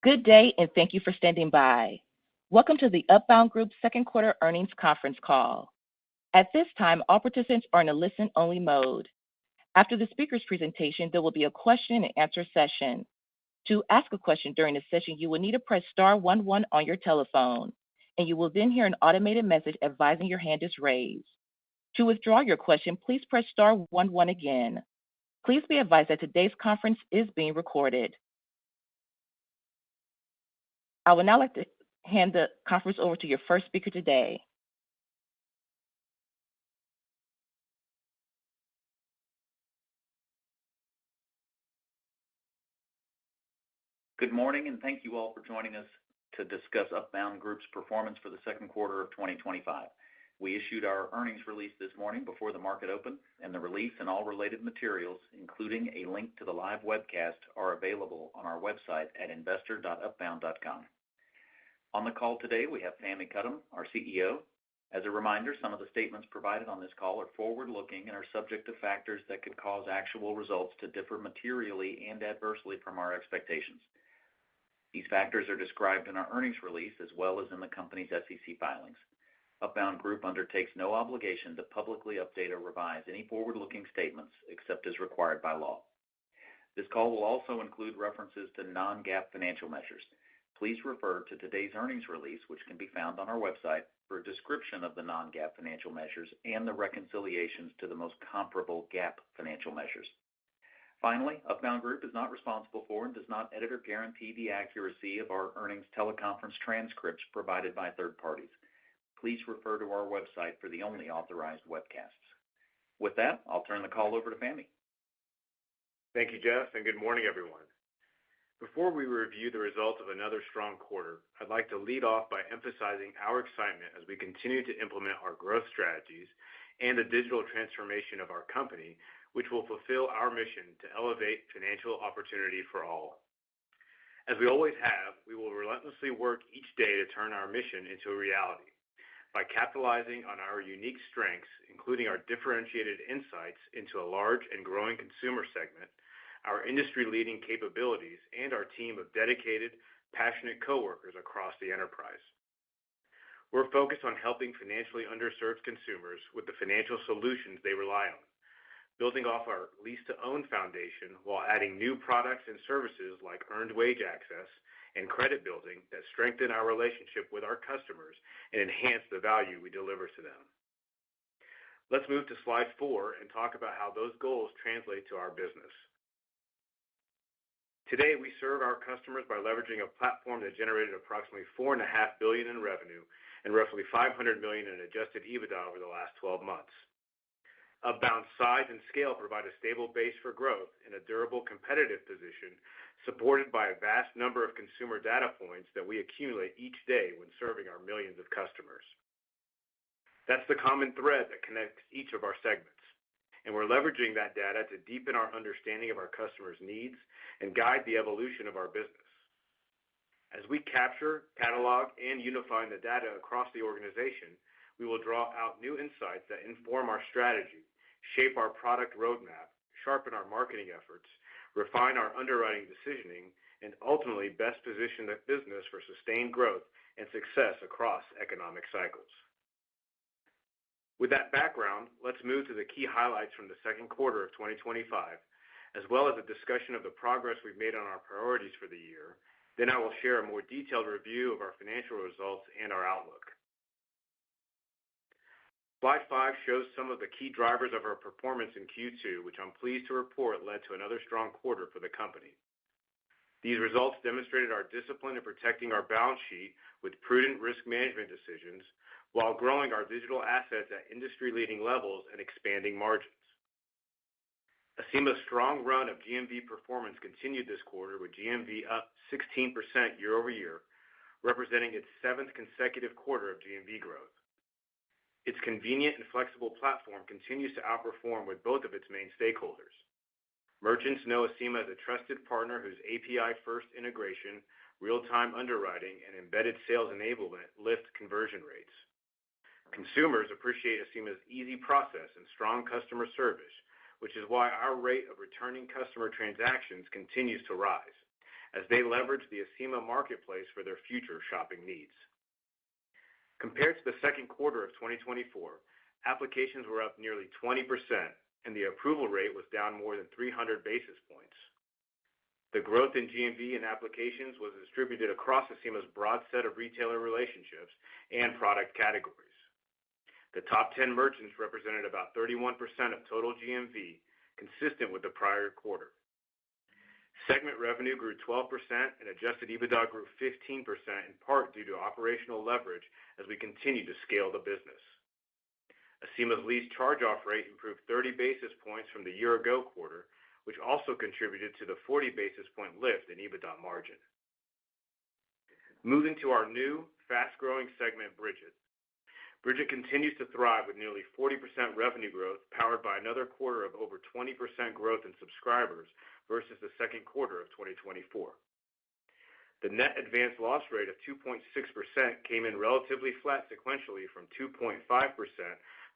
Good day, and thank you for standing by. Welcome to the Upbound Group second quarter earnings conference call. At this time, all participants are in a listen-only mode. After the speaker's presentation, there will be a question-and-answer session. To ask a question during the session, you will need to press star 11 on your telephone, and you will then hear an automated message advising your hand is raised. To withdraw your question, please press star 11 again. Please be advised that today's conference is being recorded. I would now like to hand the conference over to your first speaker today. Good morning, and thank you all for joining us to discuss Upbound Group's performance for the second quarter of 2025. We issued our earnings release this morning before the market opened, and the release and all related materials, including a link to the live webcast, are available on our website at investor.upbound.com. On the call today, we have Fahmi Karam, our CEO. As a reminder, some of the statements provided on this call are forward-looking and are subject to factors that could cause actual results to differ materially and adversely from our expectations. These factors are described in our earnings release as well as in the company's SEC filings. Upbound Group undertakes no obligation to publicly update or revise any forward-looking statements except as required by law. This call will also include references to non-GAAP financial measures. Please refer to today's earnings release, which can be found on our website, for a description of the non-GAAP financial measures and the reconciliations to the most comparable GAAP financial measures. Finally, Upbound Group is not responsible for and does not edit or guarantee the accuracy of our earnings teleconference transcripts provided by third parties. Please refer to our website for the only authorized webcasts. With that, I'll turn the call over to Fahmi. Thank you, Jeff, and good morning, everyone. Before we review the results of another strong quarter, I'd like to lead off by emphasizing our excitement as we continue to implement our growth strategies and the digital transformation of our company, which will fulfill our mission to elevate financial opportunity for all. As we always have, we will relentlessly work each day to turn our mission into a reality. By capitalizing on our unique strengths, including our differentiated insights into a large and growing consumer segment, our industry-leading capabilities, and our team of dedicated, passionate coworkers across the enterprise. We're focused on helping financially underserved consumers with the financial solutions they rely on, building off our lease-to-own foundation while adding new products and services like earned wage access and credit building that strengthen our relationship with our customers and enhance the value we deliver to them. Let's move to slide 4 and talk about how those goals translate to our business. Today, we serve our customers by leveraging a platform that generated approximately $4.5 billion in revenue and roughly $500 million in adjusted EBITDA over the last 12 months. Upbound's size and scale provide a stable base for growth and a durable competitive position supported by a vast number of consumer data points that we accumulate each day when serving our millions of customers. That's the common thread that connects each of our segments, and we're leveraging that data to deepen our understanding of our customers' needs and guide the evolution of our business. As we capture, catalog, and unify the data across the organization, we will draw out new insights that inform our strategy, shape our product roadmap, sharpen our marketing efforts, refine our underwriting decisioning, and ultimately best position the business for sustained growth and success across economic cycles. With that background, let's move to the key highlights from the second quarter of 2025, as well as a discussion of the progress we've made on our priorities for the year. Then I will share a more detailed review of our financial results and our outlook. Slide 5 shows some of the key drivers of our performance in Q2, which I'm pleased to report led to another strong quarter for the company. These results demonstrated our discipline in protecting our balance sheet with prudent risk management decisions while growing our digital assets at industry-leading levels and expanding margins. Acima's strong run of GMV performance continued this quarter with GMV up 16% year over year, representing its 7th consecutive quarter of GMV growth. Its convenient and flexible platform continues to outperform with both of its main stakeholders. Merchants know Acima as a trusted partner whose API-first integration, real-time underwriting, and embedded sales enablement lift conversion rates. Consumers appreciate Acima's easy process and strong customer service, which is why our rate of returning customer transactions continues to rise, as they leverage the Acima marketplace for their future shopping needs. Compared to the second quarter of 2024, applications were up nearly 20%, and the approval rate was down more than 300 basis points. The growth in GMV and applications was distributed across Acima's broad set of retailer relationships and product categories. The top 10 merchants represented about 31% of total GMV, consistent with the prior quarter. Segment revenue grew 12% and adjusted EBITDA grew 15%, in part due to operational leverage as we continue to scale the business. Acima's lease charge-off rate improved 30 basis points from the year-ago quarter, which also contributed to the 40 basis point lift in EBITDA margin. Moving to our new, fast-growing segment, Brigit. Brigit continues to thrive with nearly 40% revenue growth, powered by another quarter of over 20% growth in subscribers versus the second quarter of 2024. The net advance loss rate of 2.6% came in relatively flat sequentially from 2.5%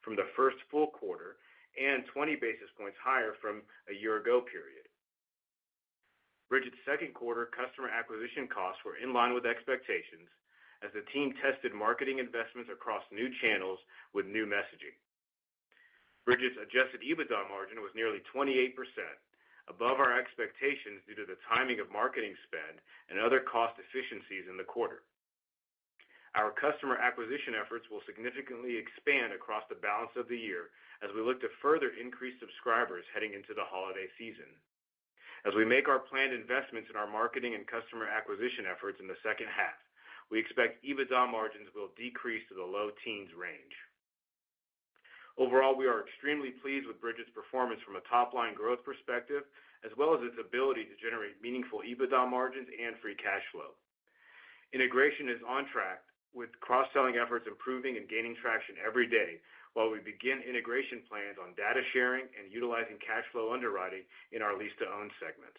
from the first full quarter and 20 basis points higher from a year-ago period. Brigit's second quarter customer acquisition costs were in line with expectations as the team tested marketing investments across new channels with new messaging. Brigit's adjusted EBITDA margin was nearly 28%, above our expectations due to the timing of marketing spend and other cost efficiencies in the quarter. Our customer acquisition efforts will significantly expand across the balance of the year as we look to further increase subscribers heading into the holiday season. As we make our planned investments in our marketing and customer acquisition efforts in the second half, we expect EBITDA margins will decrease to the low teens range. Overall, we are extremely pleased with Brigit's performance from a top-line growth perspective, as well as its ability to generate meaningful EBITDA margins and free cash flow. Integration is on track, with cross-selling efforts improving and gaining traction every day, while we begin integration plans on data sharing and utilizing cash flow underwriting in our lease-to-own segments.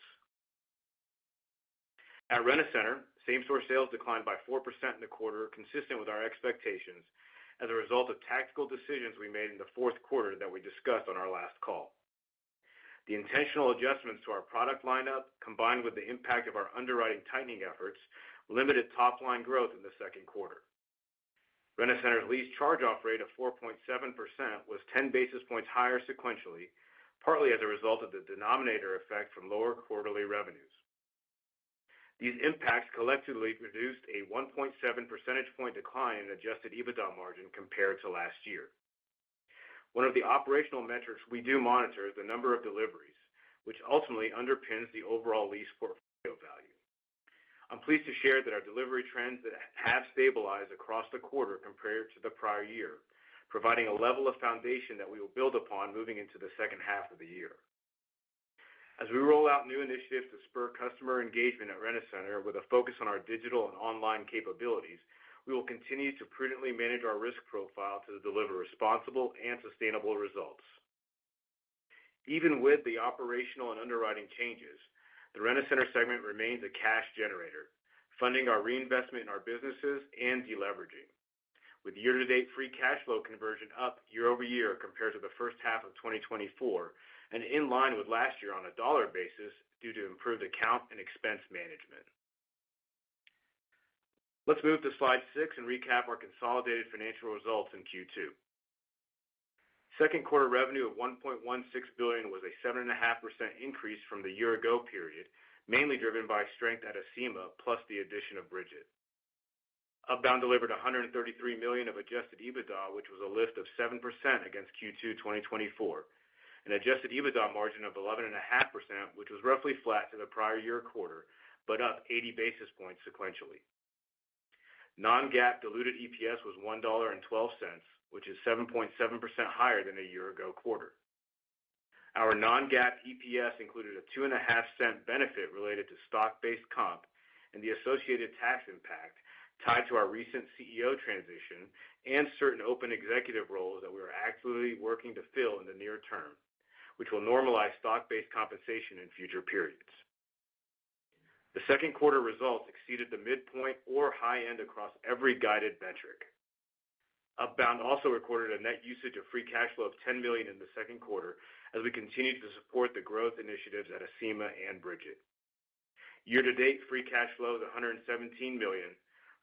At Rent-A-Center, same-store sales declined by 4% in the quarter, consistent with our expectations, as a result of tactical decisions we made in the fourth quarter that we discussed on our last call. The intentional adjustments to our product lineup, combined with the impact of our underwriting tightening efforts, limited top-line growth in the second quarter. Rent-A-Center's lease charge-off rate of 4.7% was 10 basis points higher sequentially, partly as a result of the denominator effect from lower quarterly revenues. These impacts collectively produced a 1.7 percentage point decline in adjusted EBITDA margin compared to last year. One of the operational metrics we do monitor is the number of deliveries, which ultimately underpins the overall lease portfolio value. I'm pleased to share that our delivery trends have stabilized across the quarter compared to the prior year, providing a level of foundation that we will build upon moving into the second half of the year. As we roll out new initiatives to spur customer engagement at Rent-A-Center with a focus on our digital and online capabilities, we will continue to prudently manage our risk profile to deliver responsible and sustainable results. Even with the operational and underwriting changes, the Rent-A-Center segment remains a cash generator, funding our reinvestment in our businesses and deleveraging. With year-to-date free cash flow conversion up year-over-year compared to the first half of 2024, and in line with last year on a dollar basis due to improved account and expense management. Let's move to slide 6 and recap our consolidated financial results in Q2. Second quarter revenue of $1.16 billion was a 7.5% increase from the year-ago period, mainly driven by strength at Acima plus the addition of Brigit. Upbound delivered $133 million of adjusted EBITDA, which was a lift of 7% against Q2 2024, an adjusted EBITDA margin of 11.5%, which was roughly flat to the prior year quarter, but up 80 basis points sequentially. Non-GAAP diluted EPS was $1.12, which is 7.7% higher than a year-ago quarter. Our non-GAAP EPS included a 2.5-cent benefit related to stock-based comp and the associated tax impact tied to our recent CEO transition and certain open executive roles that we are actively working to fill in the near term, which will normalize stock-based compensation in future periods. The second quarter results exceeded the midpoint or high end across every guided metric. Upbound also recorded a net usage of free cash flow of $10 million in the second quarter as we continue to support the growth initiatives at Acima and Brigit. Year-to-date free cash flow is $117 million,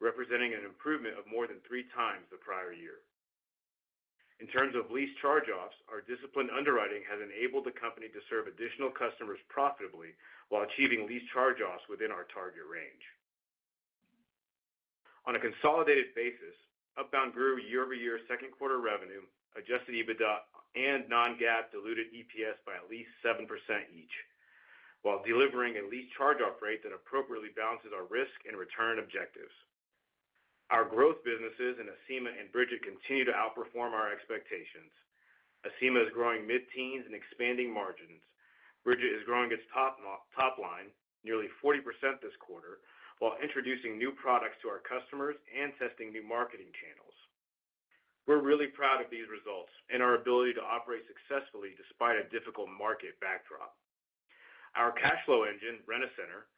representing an improvement of more than 3 times the prior year. In terms of lease charge-offs, our disciplined underwriting has enabled the company to serve additional customers profitably while achieving lease charge-offs within our target range. On a consolidated basis, Upbound grew year-over-year second quarter revenue, adjusted EBITDA, and non-GAAP diluted EPS by at least 7% each, while delivering a lease charge-off rate that appropriately balances our risk and return objectives. Our growth businesses in Acima and Brigit continue to outperform our expectations. Acima is growing mid-teens and expanding margins. Brigit is growing its top line nearly 40% this quarter, while introducing new products to our customers and testing new marketing channels. We're really proud of these results and our ability to operate successfully despite a difficult market backdrop. Our cash flow engine, Rent-A-Center,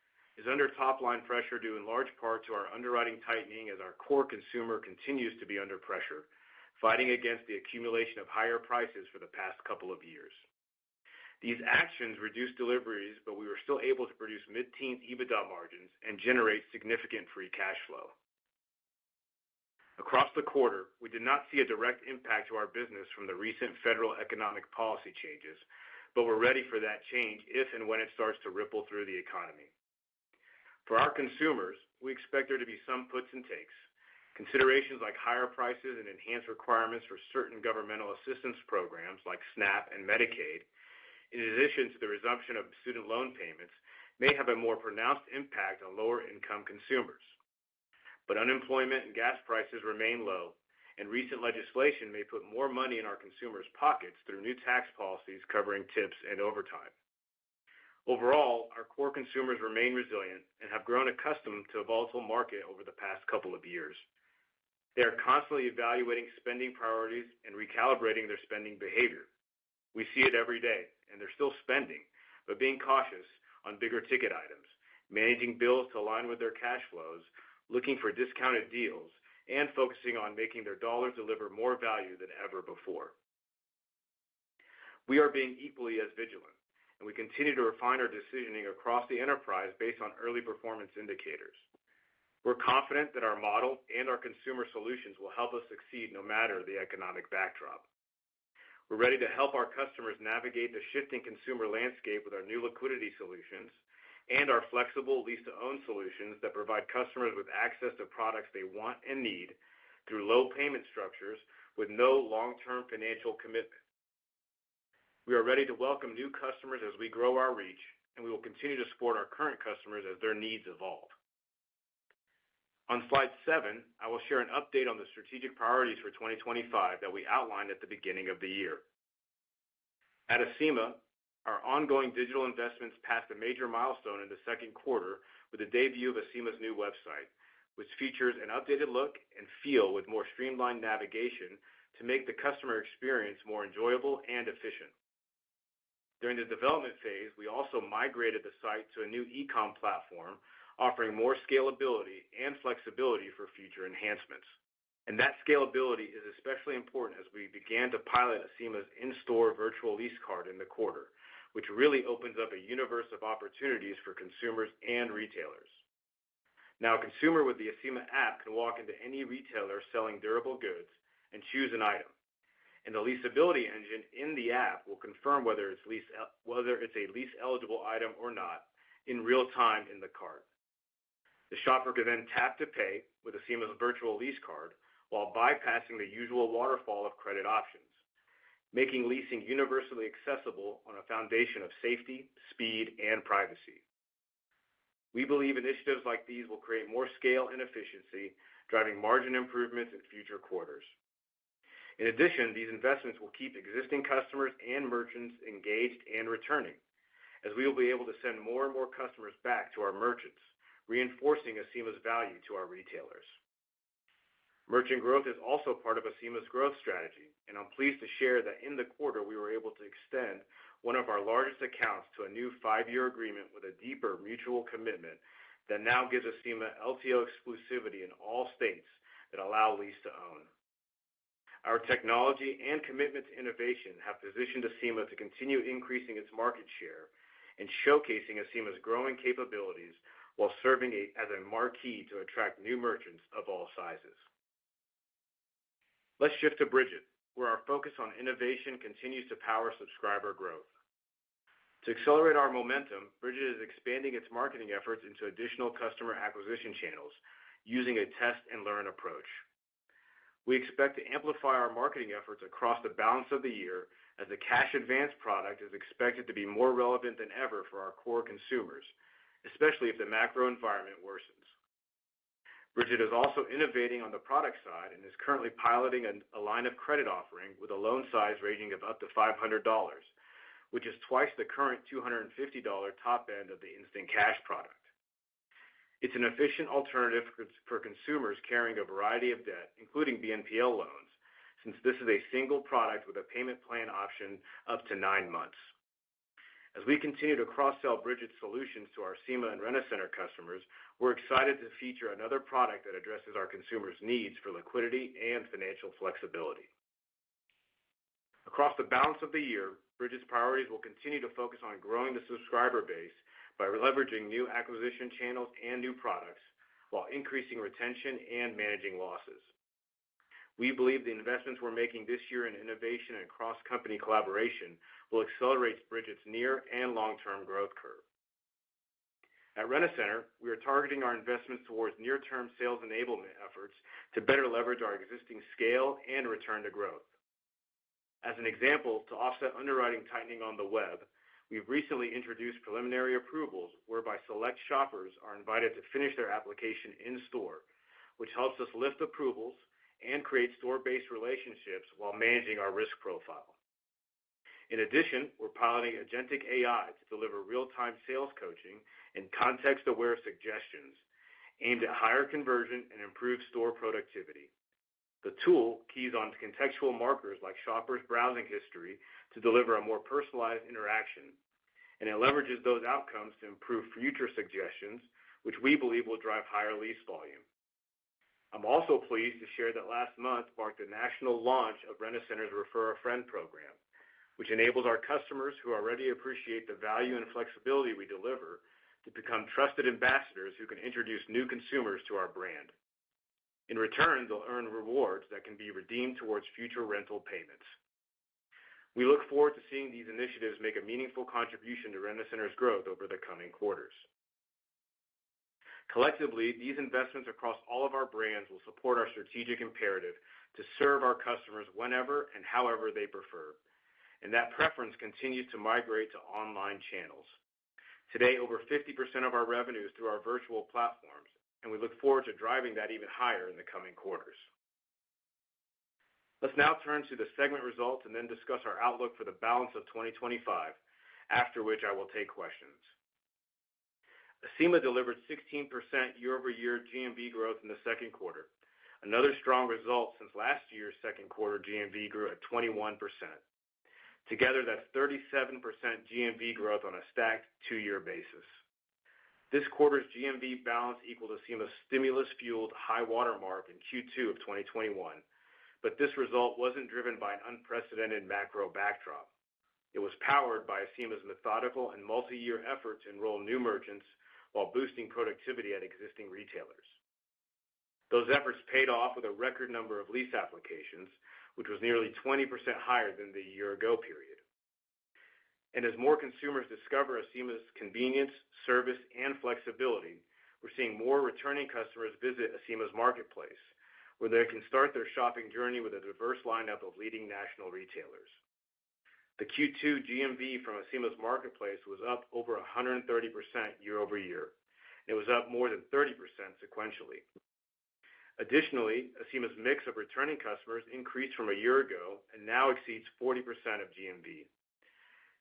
is under top-line pressure due in large part to our underwriting tightening as our core consumer continues to be under pressure, fighting against the accumulation of higher prices for the past couple of years. These actions reduced deliveries, but we were still able to produce mid-teens EBITDA margins and generate significant free cash flow. Across the quarter, we did not see a direct impact to our business from the recent federal economic policy changes, but we're ready for that change if and when it starts to ripple through the economy. For our consumers, we expect there to be some puts and takes. Considerations like higher prices and enhanced requirements for certain governmental assistance programs like SNAP and Medicaid, in addition to the resumption of student loan payments, may have a more pronounced impact on lower-income consumers. But unemployment and gas prices remain low, and recent legislation may put more money in our consumers' pockets through new tax policies covering tips and overtime. Overall, our core consumers remain resilient and have grown accustomed to a volatile market over the past couple of years. They are constantly evaluating spending priorities and recalibrating their spending behavior. We see it every day, and they're still spending, but being cautious on bigger ticket items, managing bills to align with their cash flows, looking for discounted deals, and focusing on making their dollars deliver more value than ever before. We are being equally as vigilant, and we continue to refine our decisioning across the enterprise based on early performance indicators. We're confident that our model and our consumer solutions will help us succeed no matter the economic backdrop. We're ready to help our customers navigate the shifting consumer landscape with our new liquidity solutions and our flexible lease-to-own solutions that provide customers with access to products they want and need through low payment structures with no long-term financial commitment. We are ready to welcome new customers as we grow our reach, and we will continue to support our current customers as their needs evolve. On slide 7, I will share an update on the strategic priorities for 2025 that we outlined at the beginning of the year. At Acima, our ongoing digital investments passed a major milestone in the second quarter with the debut of Acima's new website, which features an updated look and feel with more streamlined navigation to make the customer experience more enjoyable and efficient. During the development phase, we also migrated the site to a new e-com platform, offering more scalability and flexibility for future enhancements. And that scalability is especially important as we began to pilot Acima's in-store virtual lease card in the quarter, which really opens up a universe of opportunities for consumers and retailers. Now, a consumer with the Acima app can walk into any retailer selling durable goods and choose an item. And the leasability engine in the app will confirm whether it's a lease-eligible item or not in real time in the cart. The shopper can then tap to pay with Acima's virtual lease card while bypassing the usual waterfall of credit options, making leasing universally accessible on a foundation of safety, speed, and privacy. We believe initiatives like these will create more scale and efficiency, driving margin improvements in future quarters. In addition, these investments will keep existing customers and merchants engaged and returning, as we will be able to send more and more customers back to our merchants, reinforcing Acima's value to our retailers. Merchant growth is also part of Acima's growth strategy, and I'm pleased to share that in the quarter we were able to extend one of our largest accounts to a new 5-year agreement with a deeper mutual commitment that now gives Acima LTO exclusivity in all states that allow lease-to-own. Our technology and commitment to innovation have positioned Acima to continue increasing its market share and showcasing Acima's growing capabilities while serving as a marquee to attract new merchants of all sizes. Let's shift to Brigit, where our focus on innovation continues to power subscriber growth. To accelerate our momentum, Brigit is expanding its marketing efforts into additional customer acquisition channels using a test and learn approach. We expect to amplify our marketing efforts across the balance of the year as the cash advance product is expected to be more relevant than ever for our core consumers, especially if the macro environment worsens. Brigit is also innovating on the product side and is currently piloting a line of credit offering with a loan size ranging of up to $500, which is twice the current $250 top end of the instant cash product. It's an efficient alternative for consumers carrying a variety of debt, including BNPL loans, since this is a single product with a payment plan option up to 9 months. As we continue to cross-sell Brigit solutions to our Acima and Rent-A-Center customers, we're excited to feature another product that addresses our consumers' needs for liquidity and financial flexibility. Across the balance of the year, Brigit's priorities will continue to focus on growing the subscriber base by leveraging new acquisition channels and new products while increasing retention and managing losses. We believe the investments we're making this year in innovation and cross-company collaboration will accelerate Brigit's near and long-term growth curve. At Rent-A-Center, we are targeting our investments towards near-term sales enablement efforts to better leverage our existing scale and return to growth. As an example, to offset underwriting tightening on the web, we've recently introduced preliminary approvals whereby select shoppers are invited to finish their application in-store, which helps us lift approvals and create store-based relationships while managing our risk profile. In addition, we're piloting agentic AI to deliver real-time sales coaching and context-aware suggestions aimed at higher conversion and improved store productivity. The tool keys on contextual markers like shoppers' browsing history to deliver a more personalized interaction, and it leverages those outcomes to improve future suggestions, which we believe will drive higher lease volume. I'm also pleased to share that last month marked the national launch of Rent-A-Center's Refer a Friend program, which enables our customers who already appreciate the value and flexibility we deliver to become trusted ambassadors who can introduce new consumers to our brand. In return, they'll earn rewards that can be redeemed towards future rental payments. We look forward to seeing these initiatives make a meaningful contribution to Rent-A-Center's growth over the coming quarters. Collectively, these investments across all of our brands will support our strategic imperative to serve our customers whenever and however they prefer, and that preference continues to migrate to online channels. Today, over 50% of our revenue is through our virtual platforms, and we look forward to driving that even higher in the coming quarters. Let's now turn to the segment results and then discuss our outlook for the balance of 2025, after which I will take questions. Acima delivered 16% year-over-year GMV growth in the second quarter, another strong result since last year's second quarter GMV grew at 21%. Together, that's 37% GMV growth on a stacked 2-year basis. This quarter's GMV balance equaled Acima's stimulus-fueled high watermark in Q2 of 2021, but this result wasn't driven by an unprecedented macro backdrop. It was powered by Acima's methodical and multi-year effort to enroll new merchants while boosting productivity at existing retailers. Those efforts paid off with a record number of lease applications, which was nearly 20% higher than the year-ago period. And as more consumers discover Acima's convenience, service, and flexibility, we're seeing more returning customers visit Acima's marketplace, where they can start their shopping journey with a diverse lineup of leading national retailers. The Q2 GMV from Acima's marketplace was up over 130% year-over-year. It was up more than 30% sequentially. Additionally, Acima's mix of returning customers increased from a year ago and now exceeds 40% of GMV.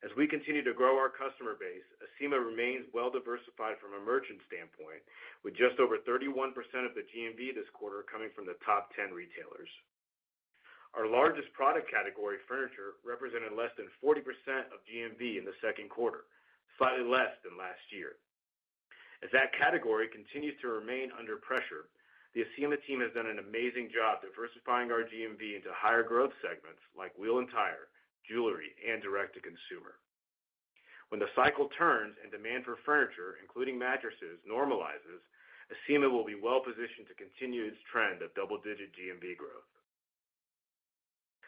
As we continue to grow our customer base, Acima remains well-diversified from a merchant standpoint, with just over 31% of the GMV this quarter coming from the top 10 retailers. Our largest product category, furniture, represented less than 40% of GMV in the second quarter, slightly less than last year. As that category continues to remain under pressure, the Acima team has done an amazing job diversifying our GMV into higher growth segments like wheel and tire, jewelry, and direct-to-consumer. When the cycle turns and demand for furniture, including mattresses, normalizes, Acima will be well positioned to continue its trend of double-digit GMV growth.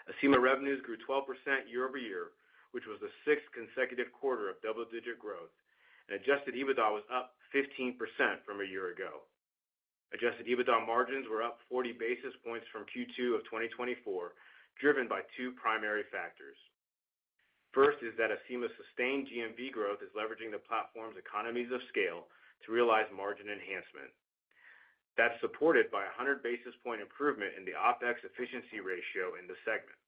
Acima revenues grew 12% year over year, which was the sixth consecutive quarter of double-digit growth, and adjusted EBITDA was up 15% from a year ago. Adjusted EBITDA margins were up 40 basis points from Q2 of 2024, driven by two primary factors. First is that Acima's sustained GMV growth is leveraging the platform's economies of scale to realize margin enhancement. That's supported by a 100 basis point improvement in the OpEx efficiency ratio in the segment.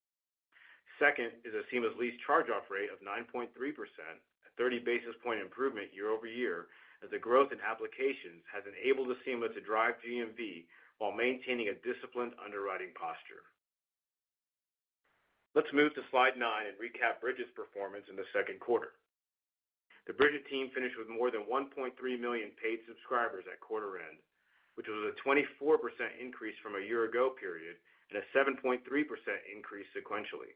Second is Acima's lease charge-off rate of 9.3%, a 30 basis point improvement year over year, as the growth in applications has enabled Acima to drive GMV while maintaining a disciplined underwriting posture. Let's move to slide 9 and recap Brigit's performance in the second quarter. The Brigit team finished with more than 1.3 million paid subscribers at quarter end, which was a 24% increase from a year ago period and a 7.3% increase sequentially.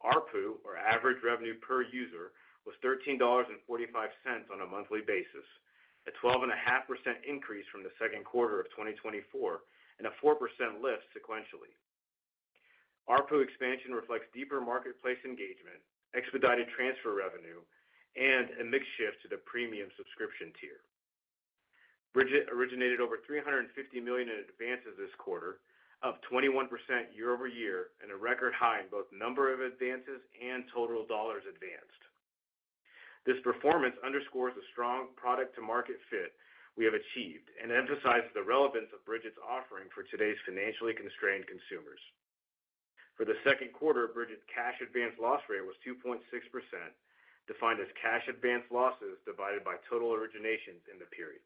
ARPU, or average revenue per user, was $13.45 on a monthly basis, a 12.5% increase from the second quarter of 2024 and a 4% lift sequentially. ARPU expansion reflects deeper marketplace engagement, expedited transfer revenue, and a mix shift to the premium subscription tier. Brigit originated over $350 million in advances this quarter, up 21% year over year, and a record high in both number of advances and total dollars advanced. This performance underscores the strong product-to-market fit we have achieved and emphasizes the relevance of Brigit's offering for today's financially constrained consumers. For the second quarter, Brigit's cash advance loss rate was 2.6%, defined as cash advance losses divided by total originations in the period.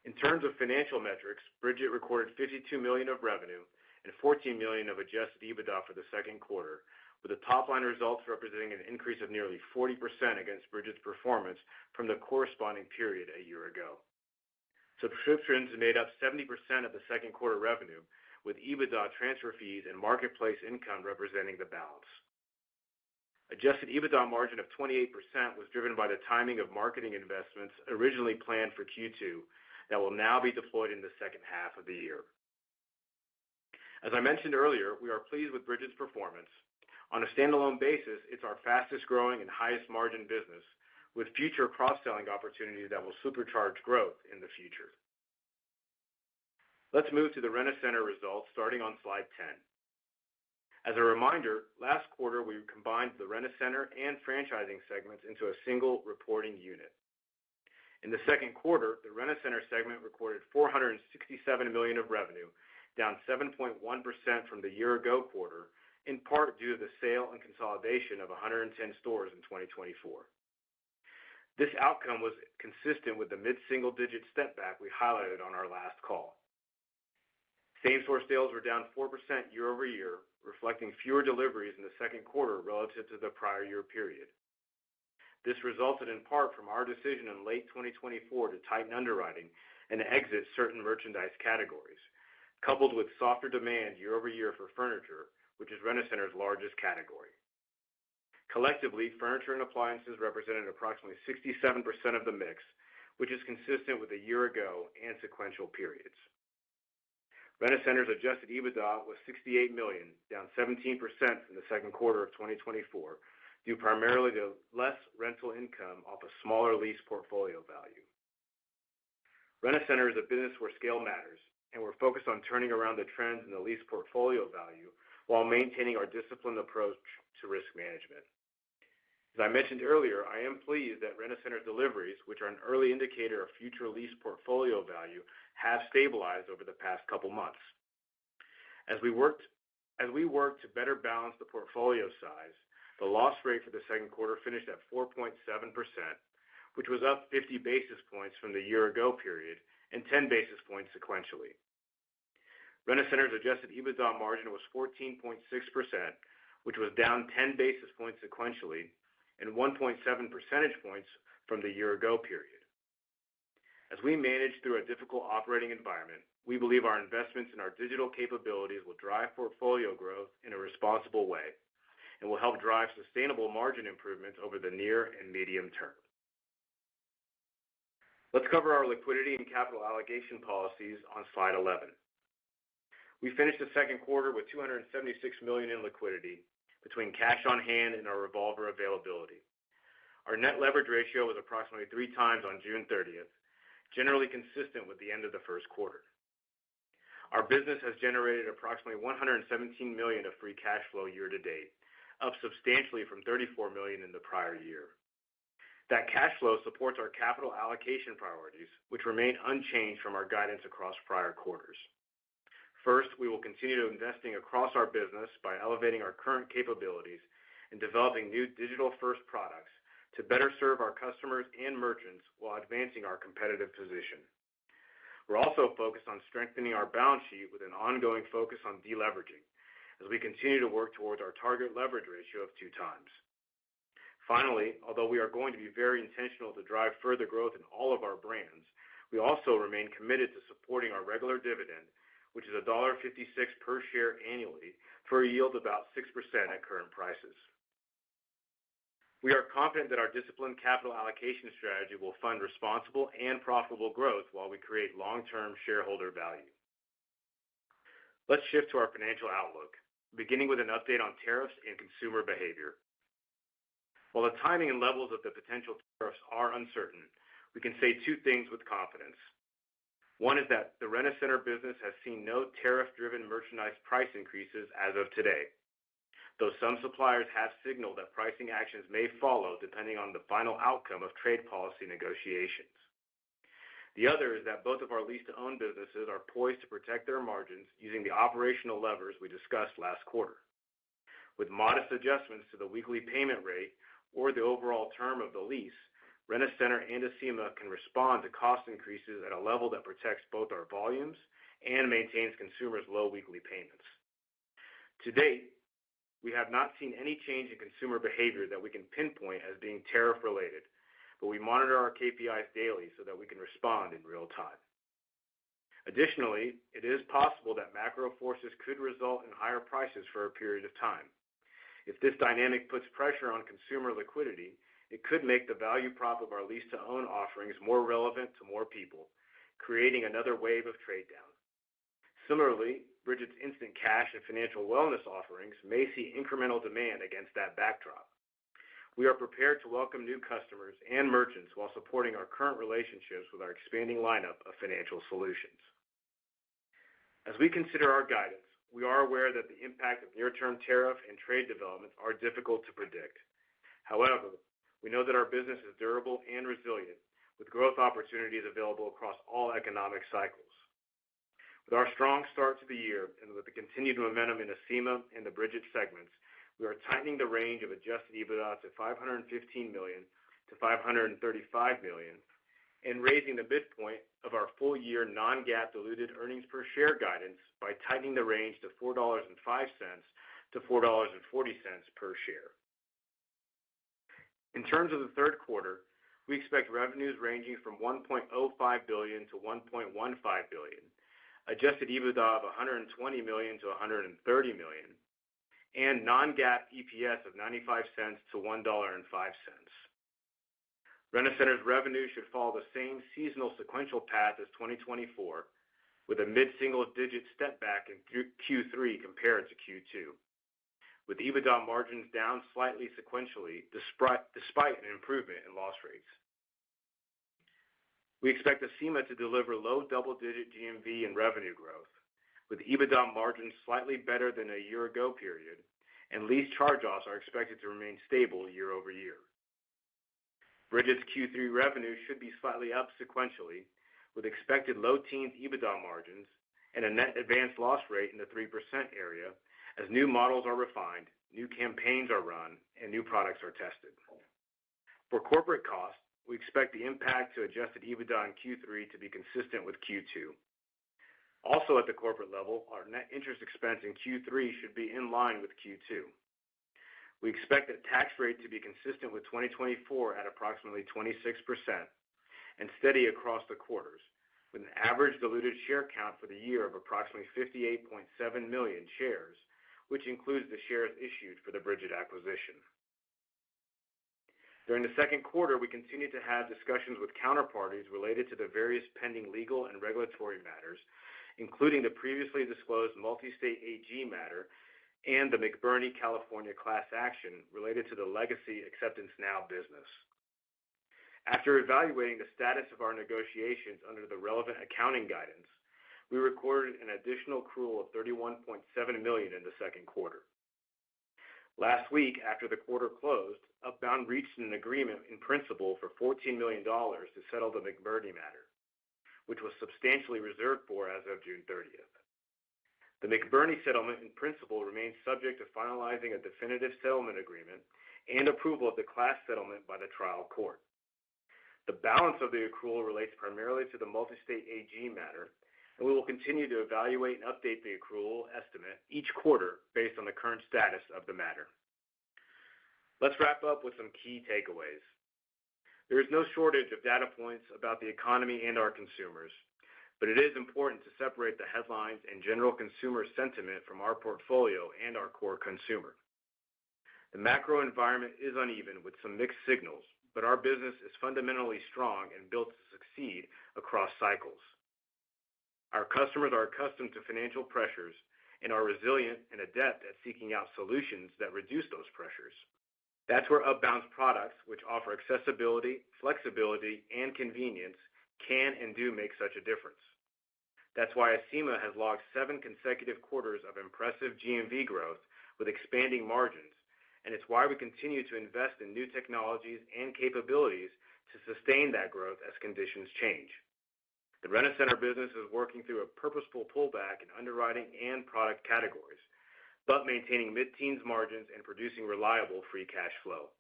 In terms of financial metrics, Brigit recorded $52 million of revenue and $14 million of adjusted EBITDA for the second quarter, with the top-line results representing an increase of nearly 40% against Brigit's performance from the corresponding period a year ago. Subscriptions made up 70% of the second quarter revenue, with EBITDA, transfer fees, and marketplace income representing the balance. Adjusted EBITDA margin of 28% was driven by the timing of marketing investments originally planned for Q2 that will now be deployed in the second half of the year. As I mentioned earlier, we are pleased with Brigit's performance. On a standalone basis, it's our fastest growing and highest margin business, with future cross-selling opportunities that will supercharge growth in the future. Let's move to the Rent-A-Center results starting on slide 10. As a reminder, last quarter we combined the Rent-A-Center and franchising segments into a single reporting unit. In the second quarter, the Rent-A-Center segment recorded $467 million of revenue, down 7.1% from the year-ago quarter, in part due to the sale and consolidation of 110 stores in 2024. This outcome was consistent with the mid-single-digit step back we highlighted on our last call. Same-store sales were down 4% year over year, reflecting fewer deliveries in the second quarter relative to the prior year period. This resulted in part from our decision in late 2024 to tighten underwriting and exit certain merchandise categories, coupled with softer demand year over year for furniture, which is Rent-A-Center's largest category. Collectively, furniture and appliances represented approximately 67% of the mix, which is consistent with a year ago and sequential periods. Rent-A-Center's adjusted EBITDA was $68 million, down 17% from the second quarter of 2024, due primarily to less rental income off a smaller lease portfolio value. Rent-A-Center is a business where scale matters, and we're focused on turning around the trends in the lease portfolio value while maintaining our disciplined approach to risk management. As I mentioned earlier, I am pleased that Rent-A-Center deliveries, which are an early indicator of future lease portfolio value, have stabilized over the past couple months. As we work to better balance the portfolio size, the loss rate for the second quarter finished at 4.7%, which was up 50 basis points from the year-ago period and 10 basis points sequentially. Rent-A-Center's adjusted EBITDA margin was 14.6%, which was down 10 basis points sequentially and 1.7 percentage points from the year-ago period. As we manage through a difficult operating environment, we believe our investments in our digital capabilities will drive portfolio growth in a responsible way, and will help drive sustainable margin improvements over the near and medium term. Let's cover our liquidity and capital allocation policies on slide 11. We finished the second quarter with $276 million in liquidity between cash on hand and our revolver availability. Our net leverage ratio was approximately 3 times on June 30th, generally consistent with the end of the first quarter. Our business has generated approximately $117 million of free cash flow year to date, up substantially from $34 million in the prior year. That cash flow supports our capital allocation priorities, which remain unchanged from our guidance across prior quarters. First, we will continue investing across our business by elevating our current capabilities and developing new digital-first products to better serve our customers and merchants while advancing our competitive position. We're also focused on strengthening our balance sheet with an ongoing focus on deleveraging as we continue to work towards our target leverage ratio of 2 times. Finally, although we are going to be very intentional to drive further growth in all of our brands, we also remain committed to supporting our regular dividend, which is $1.56 per share annually for a yield of about 6% at current prices. We are confident that our disciplined capital allocation strategy will fund responsible and profitable growth while we create long-term shareholder value. Let's shift to our financial outlook, beginning with an update on tariffs and consumer behavior. While the timing and levels of the potential tariffs are uncertain, we can say 2 things with confidence. One is that the Rent-A-Center business has seen no tariff-driven merchandise price increases as of today, though some suppliers have signaled that pricing actions may follow depending on the final outcome of trade policy negotiations. The other is that both of our lease-to-own businesses are poised to protect their margins using the operational levers we discussed last quarter. With modest adjustments to the weekly payment rate or the overall term of the lease, Rent-A-Center and Acima can respond to cost increases at a level that protects both our volumes and maintains consumers' low weekly payments. To date, we have not seen any change in consumer behavior that we can pinpoint as being tariff-related, but we monitor our KPIs daily so that we can respond in real time. Additionally, it is possible that macro forces could result in higher prices for a period of time. If this dynamic puts pressure on consumer liquidity, it could make the value prop of our lease-to-own offerings more relevant to more people, creating another wave of trade down. Similarly, Brigit's instant cash and financial wellness offerings may see incremental demand against that backdrop. We are prepared to welcome new customers and merchants while supporting our current relationships with our expanding lineup of financial solutions. As we consider our guidance, we are aware that the impact of near-term tariff and trade developments are difficult to predict. However, we know that our business is durable and resilient, with growth opportunities available across all economic cycles. With our strong start to the year and with the continued momentum in Acima and the Brigit segments, we are tightening the range of adjusted EBITDA to $515 million to $535 million and raising the midpoint of our full-year non-GAAP diluted earnings per share guidance by tightening the range to $4.05 to $4.40 per share. In terms of the third quarter, we expect revenues ranging from $1.05 billion to $1.15 billion, adjusted EBITDA of $120 million to $130 million, and non-GAAP EPS of 95 cents to $1.05. Rent-A-Center's revenue should follow the same seasonal sequential path as 2024, with a mid-single-digit step back in Q3 compared to Q2, with EBITDA margins down slightly sequentially despite an improvement in loss rates. We expect Acima to deliver low double-digit GMV and revenue growth, with EBITDA margins slightly better than a year-ago period, and lease charge-offs are expected to remain stable year over year. Brigit's Q3 revenue should be slightly up sequentially, with expected low teens EBITDA margins and a net advanced loss rate in the 3% area as new models are refined, new campaigns are run, and new products are tested. For corporate costs, we expect the impact to adjusted EBITDA in Q3 to be consistent with Q2. Also at the corporate level, our net interest expense in Q3 should be in line with Q2. We expect the tax rate to be consistent with 2024 at approximately 26% and steady across the quarters, with an average diluted share count for the year of approximately 58.7 million shares, which includes the shares issued for the Brigit acquisition. During the second quarter, we continued to have discussions with counterparties related to the various pending legal and regulatory matters, including the previously disclosed multi-state AG matter and the McBurney, California class action related to the legacy Acceptance Now business. After evaluating the status of our negotiations under the relevant accounting guidance, we recorded an additional accrual of $31.7 million in the second quarter. Last week, after the quarter closed, Upbound reached an agreement in principle for $14 million to settle the McBurney matter, which was substantially reserved for as of June 30th. The McBurney settlement in principle remains subject to finalizing a definitive settlement agreement and approval of the class settlement by the trial court. The balance of the accrual relates primarily to the multi-state AG matter, and we will continue to evaluate and update the accrual estimate each quarter based on the current status of the matter. Let's wrap up with some key takeaways. There is no shortage of data points about the economy and our consumers, but it is important to separate the headlines and general consumer sentiment from our portfolio and our core consumer. The macro environment is uneven with some mixed signals, but our business is fundamentally strong and built to succeed across cycles. Our customers are accustomed to financial pressures and are resilient and adept at seeking out solutions that reduce those pressures. That's where Upbound's products, which offer accessibility, flexibility, and convenience, can and do make such a difference. That's why Acima has logged 7 consecutive quarters of impressive GMV growth with expanding margins, and it's why we continue to invest in new technologies and capabilities to sustain that growth as conditions change. The Rent-A-Center business is working through a purposeful pullback in underwriting and product categories, but maintaining mid-teens margins and producing reliable free cash flow.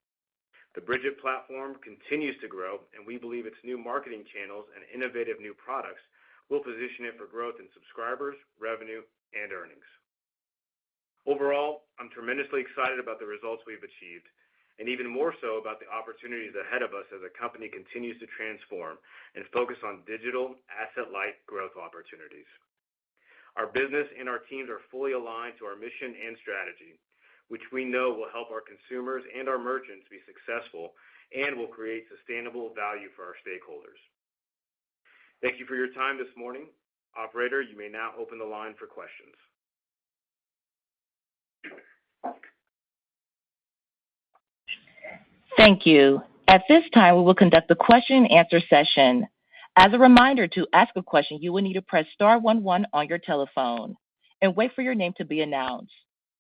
The Brigit platform continues to grow, and we believe its new marketing channels and innovative new products will position it for growth in subscribers, revenue, and earnings. Overall, I'm tremendously excited about the results we've achieved, and even more so about the opportunities ahead of us as a company continues to transform and focus on digital, asset-light growth opportunities. Our business and our teams are fully aligned to our mission and strategy, which we know will help our consumers and our merchants be successful and will create sustainable value for our stakeholders. Thank you for your time this morning. Operator, you may now open the line for questions. Thank you. At this time, we will conduct the question and answer session. As a reminder, to ask a question, you will need to press star 11 on your telephone and wait for your name to be announced.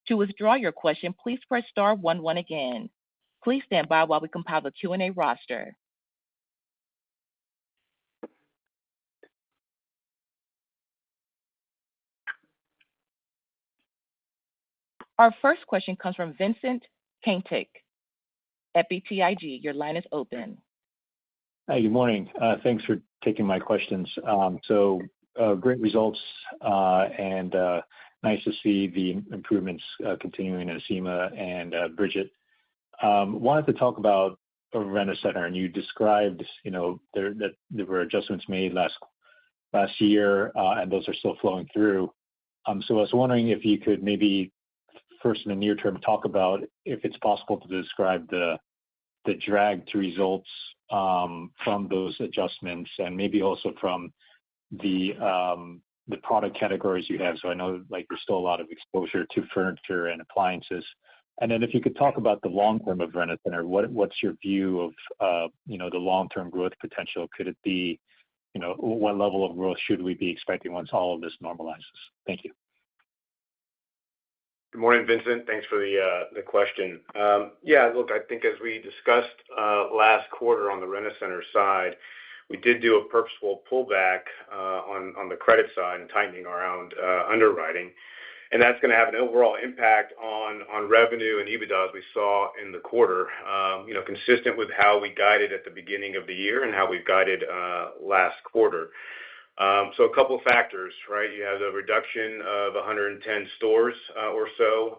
To withdraw your question, please press star 11 again. Please stand by while we compile the Q&A roster. Our first question comes from Vincent Caintic at BTIG. Your line is open. Hi, good morning. Thanks for taking my questions. Great results and nice to see the improvements continuing in Acima and Brigit. Wanted to talk about Rent-A-Center, and you described, that there were adjustments made last year, and those are still flowing through. So I was wondering if you could maybe first in the near term talk about if it's possible to describe the drag to results from those adjustments, and maybe also from the product categories you have. So I know there's still a lot of exposure to furniture and appliances. And then if you could talk about the long term of Rent-A-Center, what's your view of the long term growth potential? Could it be, what level of growth should we be expecting once all of this normalizes? Thank you. Good morning, Vincent. Thanks for the question. Look, I think as we discussed last quarter on the Rent-A-Center side, we did do a purposeful pullback on the credit side and tightening around underwriting, and that's going to have an overall impact on revenue and EBITDA as we saw in the quarter, consistent with how we guided at the beginning of the year and how we've guided last quarter. So a couple of factors, right? You have the reduction of 110 stores or so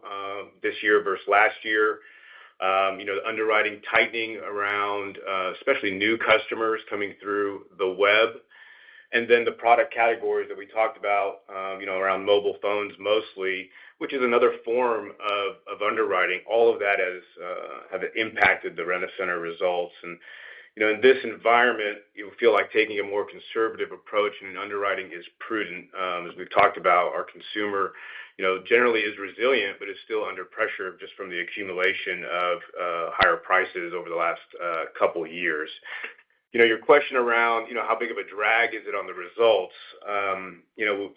this year versus last year. The underwriting tightening around especially new customers coming through the web. And then the product categories that we talked about, around mobile phones mostly, which is another form of underwriting, all of that have impacted the Rent-A-Center results. And in this environment, you feel like taking a more conservative approach in underwriting is prudent. As we've talked about, our consumer, generally is resilient, but is still under pressure just from the accumulation of higher prices over the last couple of years. Your question around, how big of a drag is it on the results?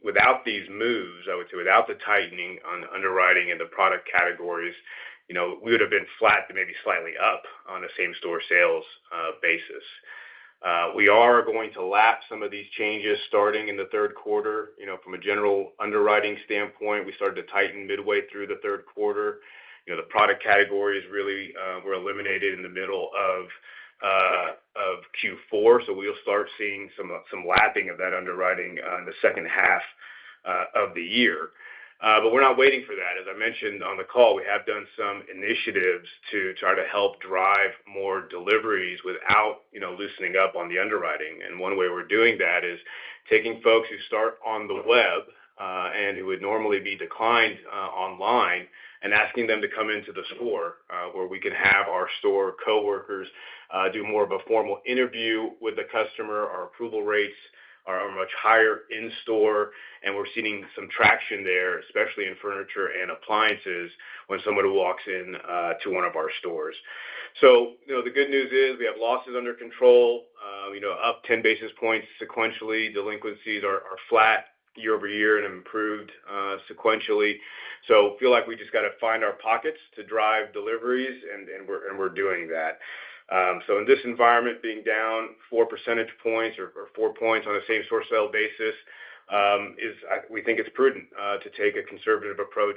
Without these moves, I would say without the tightening on underwriting and the product categories, we would have been flat to maybe slightly up on a same-store sales basis. We are going to lap some of these changes starting in the third quarter. From a general underwriting standpoint, we started to tighten midway through the third quarter. The product categories really were eliminated in the middle of Q4, so we'll start seeing some lapping of that underwriting in the second half of the year. But we're not waiting for that. As I mentioned on the call, we have done some initiatives to try to help drive more deliveries without, loosening up on the underwriting. And one way we're doing that is taking folks who start on the web and who would normally be declined online and asking them to come into the store where we can have our store coworkers do more of a formal interview with the customer. Our approval rates are much higher in store, and we're seeing some traction there, especially in furniture and appliances when someone walks in to one of our stores. So, the good news is we have losses under control, up 10 basis points sequentially. Delinquencies are flat year over year and improved sequentially. So feel like we just got to find our pockets to drive deliveries, and we're doing that. So in this environment, being down 4 percentage points or 4 points on a same-store sale basis, we think it's prudent to take a conservative approach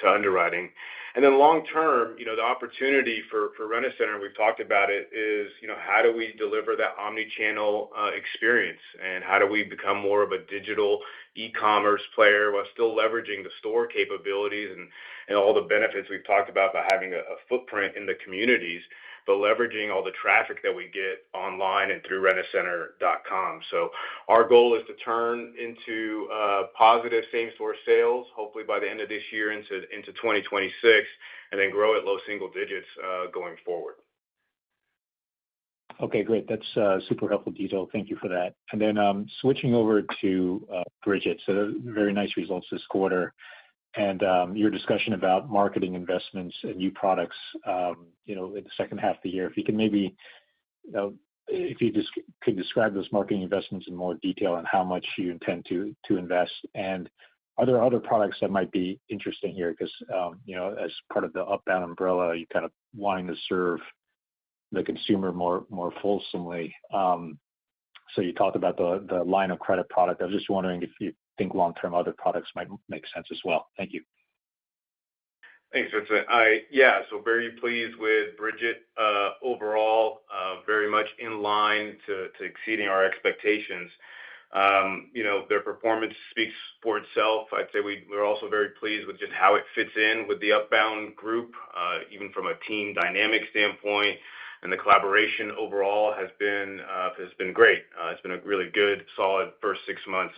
to underwriting. And then long term, the opportunity for Rent-A-Center, we've talked about it, is how do we deliver that omni-channel experience, and how do we become more of a digital e-commerce player while still leveraging the store capabilities and all the benefits we've talked about by having a footprint in the communities, but leveraging all the traffic that we get online and through rentacenter.com. So our goal is to turn into positive same-store sales, hopefully by the end of this year into 2026, and then grow at low single digits going forward. Okay, great. That's super helpful detail. Thank you for that. And then switching over to Bridget, so very nice results this quarter. And your discussion about marketing investments and new products, in the second half of the year. If you can maybe, if you just could describe those marketing investments in more detail and how much you intend to invest. And are there other products that might be interesting here? Because, as part of the Upbound umbrella, you kind of wanting to serve the consumer more fulsomely. So you talked about the line of credit product. I was just wondering if you think long-term other products might make sense as well. Thank you. Thanks, Vincent. So very pleased with Bridget overall, very much in line to exceeding our expectations. Their performance speaks for itself. I'd say we're also very pleased with just how it fits in with the Upbound group, even from a team dynamic standpoint. And the collaboration overall has been great. It's been a really good, solid first 6 months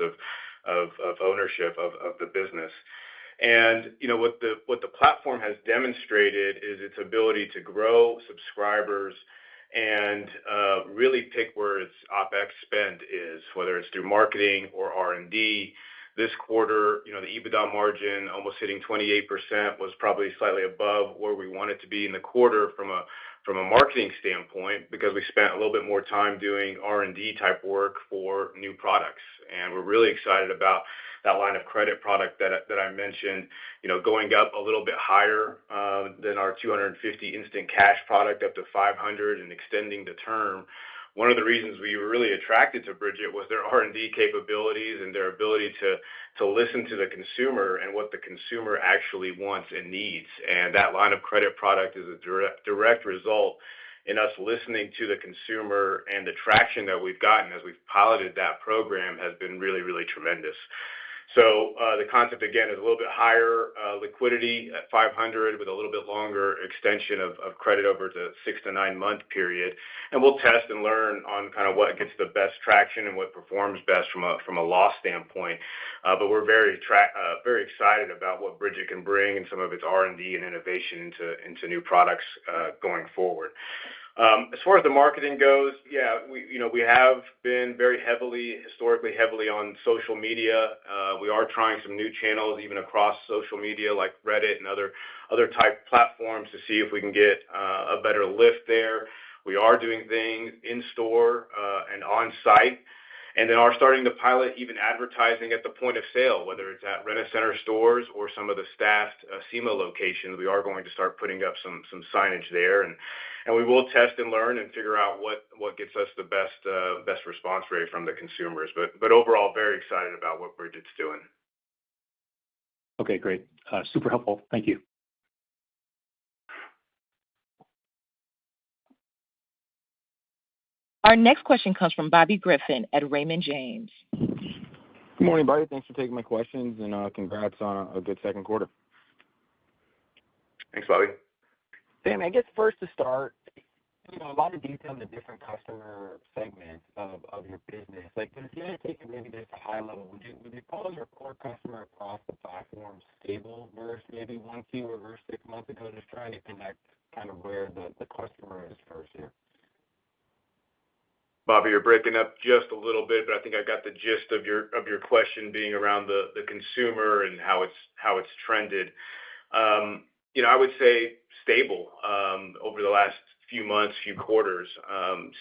of ownership of the business. And what the platform has demonstrated is its ability to grow subscribers and really pick where its OpEx spend is, whether it's through marketing or R&D. This quarter, the EBITDA margin almost hitting 28% was probably slightly above where we want it to be in the quarter from a marketing standpoint, because we spent a little bit more time doing R&D type work for new products. And we're really excited about that line of credit product that I mentioned, going up a little bit higher than our 250 instant cash product up to 500 and extending the term. One of the reasons we were really attracted to Bridget was their R&D capabilities and their ability to listen to the consumer and what the consumer actually wants and needs. And that line of credit product is a direct result in us listening to the consumer, and the traction that we've gotten as we've piloted that program has been really, really tremendous. So the concept, again, is a little bit higher liquidity at 500 with a little bit longer extension of credit over the 6 to 9 month period. And we'll test and learn on kind of what gets the best traction and what performs best from a loss standpoint. But we're very excited about what Bridget can bring and some of its R&D and innovation into new products going forward. As far as the marketing goes, yeah, we have been historically heavily on social media. We are trying some new channels, even across social media, like Reddit and other type platforms, to see if we can get a better lift there. We are doing things in store and on site, and then are starting to pilot even advertising at the point of sale, whether it's at Rent-A-Center stores or some of the staffed SEMA locations. We are going to start putting up some signage there, and we will test and learn and figure out what gets us the best response rate from the consumers. But overall, very excited about what Bridget's doing. Okay, great. Super helpful. Thank you. Our next question comes from Bobby Griffin at Raymond James. Good morning, buddy. Thanks for taking my questions, and congrats on a good second quarter. Thanks, Bobby. Sam, I guess first to start, a lot of detail on the different customer segments of your business. Like, but if you had to take it maybe just a high level, would you call your core customer across the platform stable versus maybe 1Q or versus 6 months ago? Just trying to connect kind of where the customer is first here. Bobby, you're breaking up just a little bit, but I think I got the gist of your question being around the consumer and how it's trended. I would say stable over the last few months, few quarters.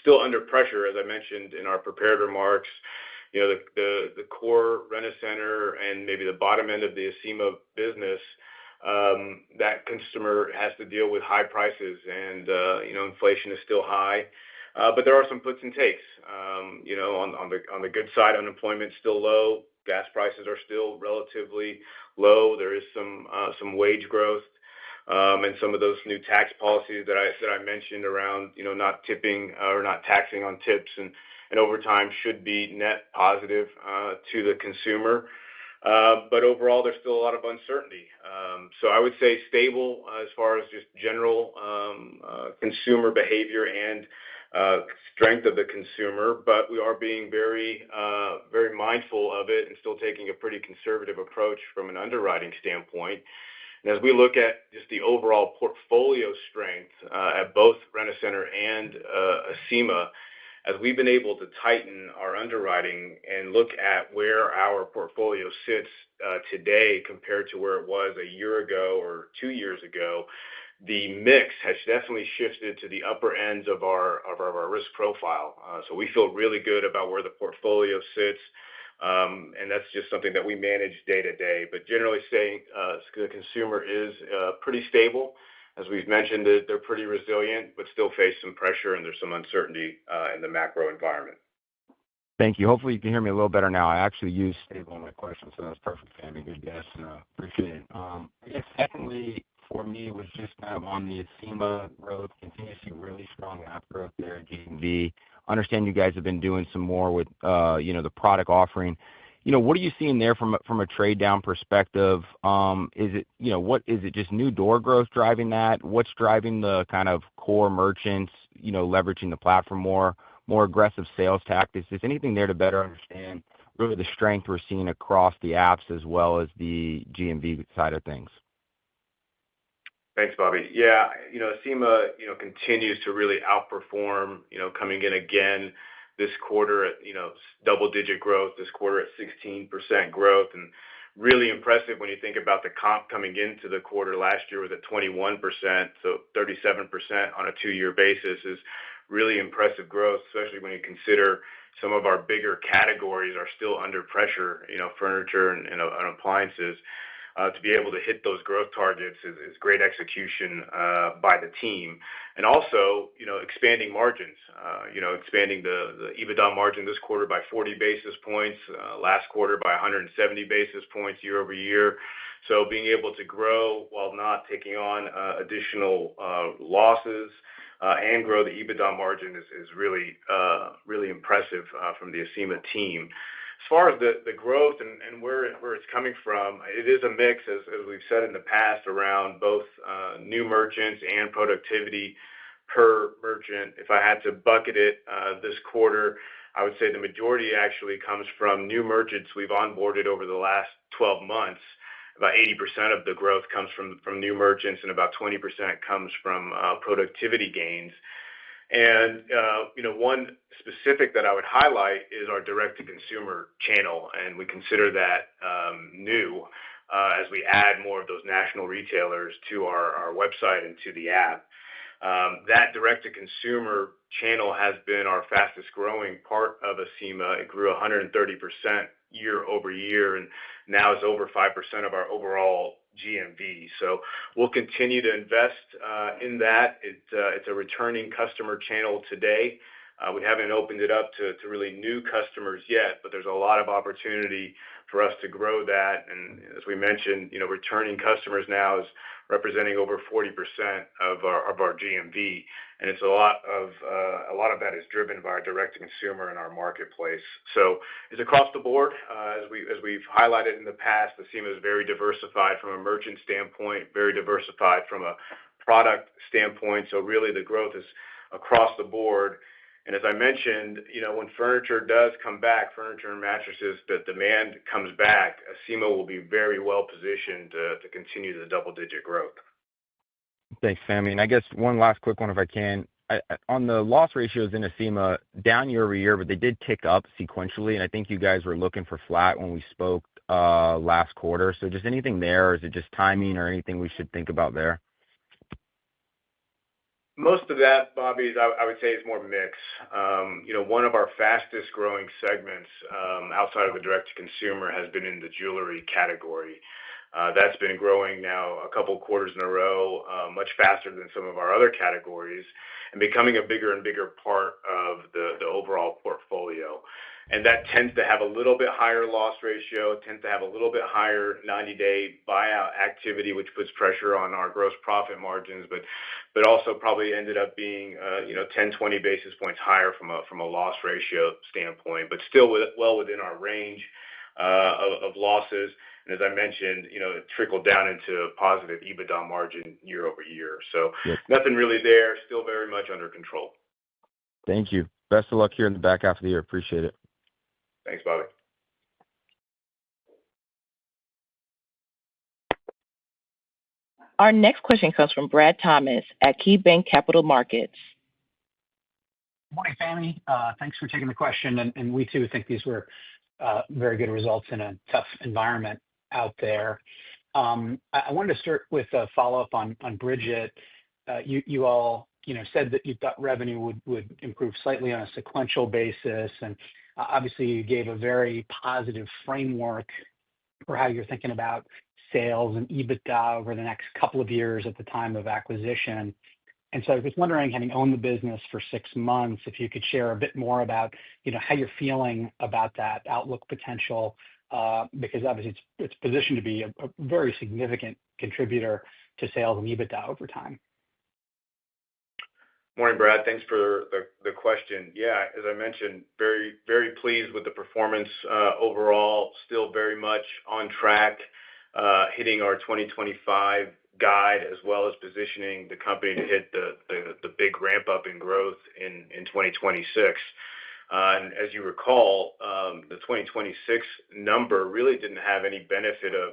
Still under pressure, as I mentioned in our prepared remarks. The core Rent-A-Center and maybe the bottom end of the Acima business, that consumer has to deal with high prices, and inflation is still high. But there are some puts and takes. On the good side, unemployment's still low. Gas prices are still relatively low. There is some wage growth, and some of those new tax policies that I mentioned around not tipping or not taxing on tips and overtime should be net positive to the consumer. But overall, there's still a lot of uncertainty. So I would say stable as far as just general consumer behavior and strength of the consumer, but we are being very mindful of it and still taking a pretty conservative approach from an underwriting standpoint. And as we look at just the overall portfolio strength at both Rent-A-Center and Acima, as we've been able to tighten our underwriting and look at where our portfolio sits today compared to where it was a year ago or 2 years ago, the mix has definitely shifted to the upper ends of our risk profile. So we feel really good about where the portfolio sits, and that's just something that we manage day to day. But generally saying the consumer is pretty stable. As we've mentioned, they're pretty resilient, but still face some pressure, and there's some uncertainty in the macro environment. Thank you. Hopefully you can hear me a little better now. I actually used stable in my question, so that's perfect, Sammy. Good guess. Appreciate it. I guess secondly, for me, was just kind of on the Acima growth. Continue to see really strong app growth there at GMV. Understand you guys have been doing some more with the product offering. What are you seeing there from a trade down perspective? Is it just new door growth driving that? What's driving the kind of core merchants leveraging the platform more aggressive sales tactics? Is anything there to better understand really the strength we're seeing across the apps as well as the GMV side of things? Thanks, Bobby. Yeah, Acima, continues to really outperform, coming in again this quarter at, double-digit growth, this quarter at 16% growth, and really impressive when you think about the comp coming into the quarter last year was at 21%, so 37% on a 2-year basis is really impressive growth, especially when you consider some of our bigger categories are still under pressure, furniture and appliances. To be able to hit those growth targets is great execution by the team. And also, expanding margins, expanding the EBITDA margin this quarter by 40 basis points, last quarter by 170 basis points year over year. So being able to grow while not taking on additional losses and grow the EBITDA margin is really impressive from the Acima team. As far as the growth and where it's coming from, it is a mix, as we've said in the past, around both new merchants and productivity per merchant. If I had to bucket it this quarter, I would say the majority actually comes from new merchants we've onboarded over the last 12 months. About 80% of the growth comes from new merchants, and about 20% comes from productivity gains. And one specific that I would highlight is our direct-to-consumer channel, and we consider that new as we add more of those national retailers to our website and to the app. That direct-to-consumer channel has been our fastest growing part of Acima. It grew 130% year over year, and now is over 5% of our overall GMV. So we'll continue to invest in that. It's a returning customer channel today. We haven't opened it up to really new customers yet, but there's a lot of opportunity for us to grow that. And as we mentioned, returning customers now is representing over 40% of our GMV, and it's a lot of that is driven by our direct-to-consumer in our marketplace. So it's across the board. As we've highlighted in the past, Acima is very diversified from a merchant standpoint, very diversified from a product standpoint. So really, the growth is across the board. And as I mentioned, when furniture does come back, furniture and mattresses, the demand comes back, Acima will be very well positioned to continue the double-digit growth. Thanks, Fahmi. And I guess one last quick one, if I can. On the loss ratios in Acima, down year over year, but they did tick up sequentially, and I think you guys were looking for flat when we spoke last quarter. So just anything there, or is it just timing or anything we should think about there? Most of that, Bobby, I would say is more mix. One of our fastest growing segments outside of the direct-to-consumer has been in the jewelry category. That's been growing now a couple quarters in a row, much faster than some of our other categories, and becoming a bigger and bigger part of the overall portfolio. And that tends to have a little bit higher loss ratio, tends to have a little bit higher 90-day buyout activity, which puts pressure on our gross profit margins, but also probably ended up being 10, 20 basis points higher from a loss ratio standpoint, but still well within our range of losses. And as I mentioned, it trickled down into a positive EBITDA margin year over year. So Nothing really there, still very much under control. Thank you. Best of luck here in the back half of the year. Appreciate it. Thanks, Bobby. Our next question comes from Brad Thomas at KeyBanc Capital Markets. Good morning, Fahmi. Thanks for taking the question. And we, too, think these were very good results in a tough environment out there. I wanted to start with a follow-up on Brigit. You all said that you thought revenue would improve slightly on a sequential basis. And obviously, you gave a very positive framework for how you're thinking about sales and EBITDA over the next couple of years at the time of acquisition. And so I was wondering, having owned the business for 6 months, if you could share a bit more about how you're feeling about that outlook potential, because obviously it's positioned to be a very significant contributor to sales and EBITDA over time. Morning, Brad. Thanks for the question. Yeah, as I mentioned, very, very pleased with the performance overall. Still very much on track, hitting our 2025 guide, as well as positioning the company to hit the big ramp up in growth in 2026. And as you recall, the 2026 number really didn't have any benefit of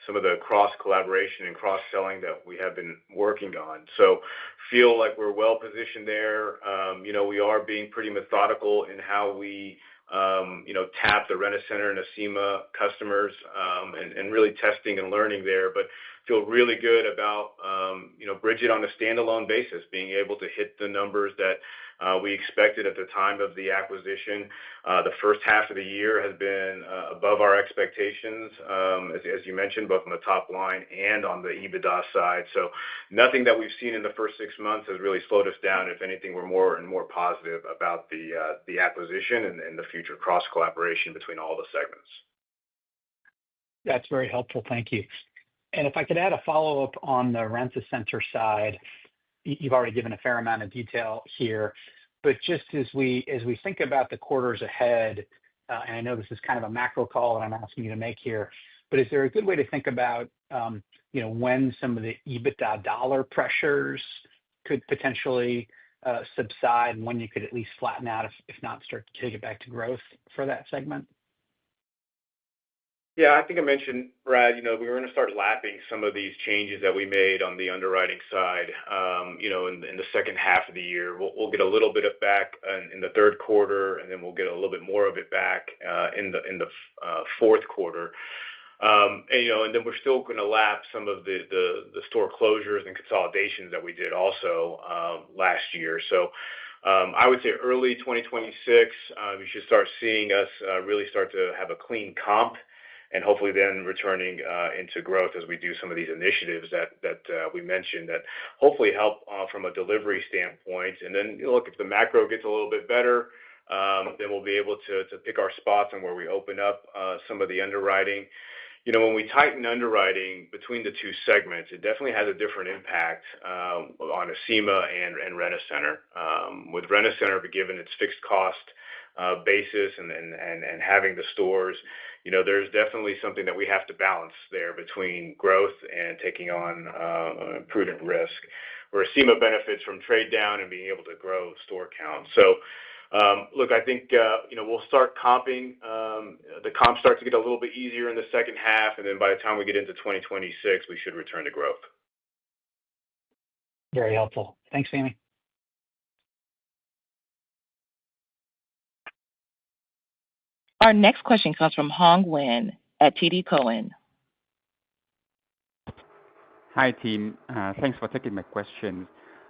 some of the cross-collaboration and cross-selling that we have been working on. So feel like we're well positioned there. We are being pretty methodical in how we tap the Rent-A-Center and Acima customers, and really testing and learning there, but feel really good about Brigit on a standalone basis, being able to hit the numbers that we expected at the time of the acquisition. The first half of the year has been above our expectations, as you mentioned, both on the top line and on the EBITDA side. So nothing that we've seen in the first 6 months has really slowed us down. If anything, we're more and more positive about the acquisition and the future cross-collaboration between all the segments. That's very helpful. Thank you. And if I could add a follow-up on the Rent-A-Center side, you've already given a fair amount of detail here, but just as we think about the quarters ahead, and I know this is kind of a macro call that I'm asking you to make here, but is there a good way to think about when some of the EBITDA dollar pressures could potentially subside and when you could at least flatten out, if not start to take it back to growth for that segment? Yeah, I think I mentioned, Brad, we were going to start lapping some of these changes that we made on the underwriting side, in the second half of the year. We'll get a little bit of back in the third quarter, and then we'll get a little bit more of it back in the fourth quarter. And then we're still going to lap some of the store closures and consolidations that we did also last year. So I would say early 2026, you should start seeing us really start to have a clean comp, and hopefully then returning into growth as we do some of these initiatives that we mentioned that hopefully help from a delivery standpoint. And then, look, if the macro gets a little bit better, then we'll be able to pick our spots on where we open up some of the underwriting. When we tighten underwriting between the two segments, it definitely has a different impact on Acima and Rent-A-Center. With Rent-A-Center, given its fixed cost basis and having the stores, there's definitely something that we have to balance there between growth and taking on prudent risk, where Acima benefits from trade down and being able to grow store count. So, look, I think, we'll start comping. The comp starts to get a little bit easier in the second half, and then by the time we get into 2026, we should return to growth. Very helpful. Thanks, Fahmi. Our next question comes from Hoang Nguyen at TD Cowen. Hi, team. Thanks for taking my question.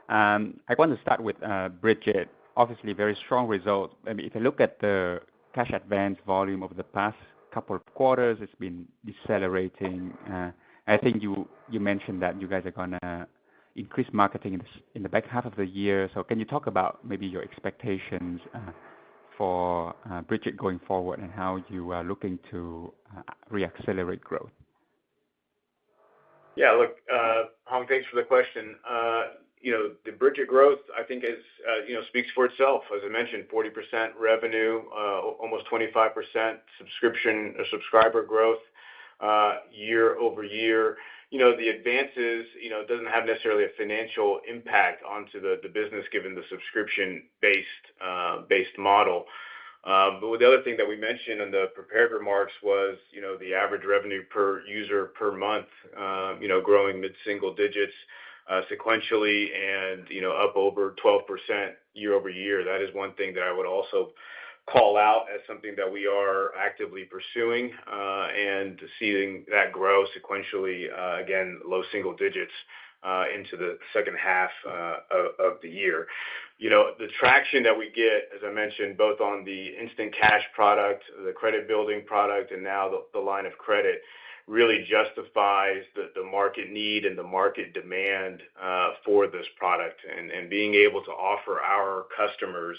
I want to start with Brigit. Obviously, very strong results. I mean, if you look at the cash advance volume over the past couple of quarters, it's been decelerating. I think you mentioned that you guys are going to increase marketing in the back half of the year. So can you talk about maybe your expectations for Brigit going forward and how you are looking to reaccelerate growth? Yeah, look, Hong, thanks for the question. The Brigit growth, I think, speaks for itself. As I mentioned, 40% revenue, almost 25% subscriber growth year over year. The advances, doesn't have necessarily a financial impact onto the business given the subscription-based model. But the other thing that we mentioned in the prepared remarks was, the average revenue per user per month, growing mid-single digits sequentially and, up over 12% year over year. That is one thing that I would also call out as something that we are actively pursuing and seeing that grow sequentially, again, low single digits into the second half of the year. The traction that we get, as I mentioned, both on the instant cash product, the credit building product, and now the line of credit really justifies the market need and the market demand for this product. And being able to offer our customers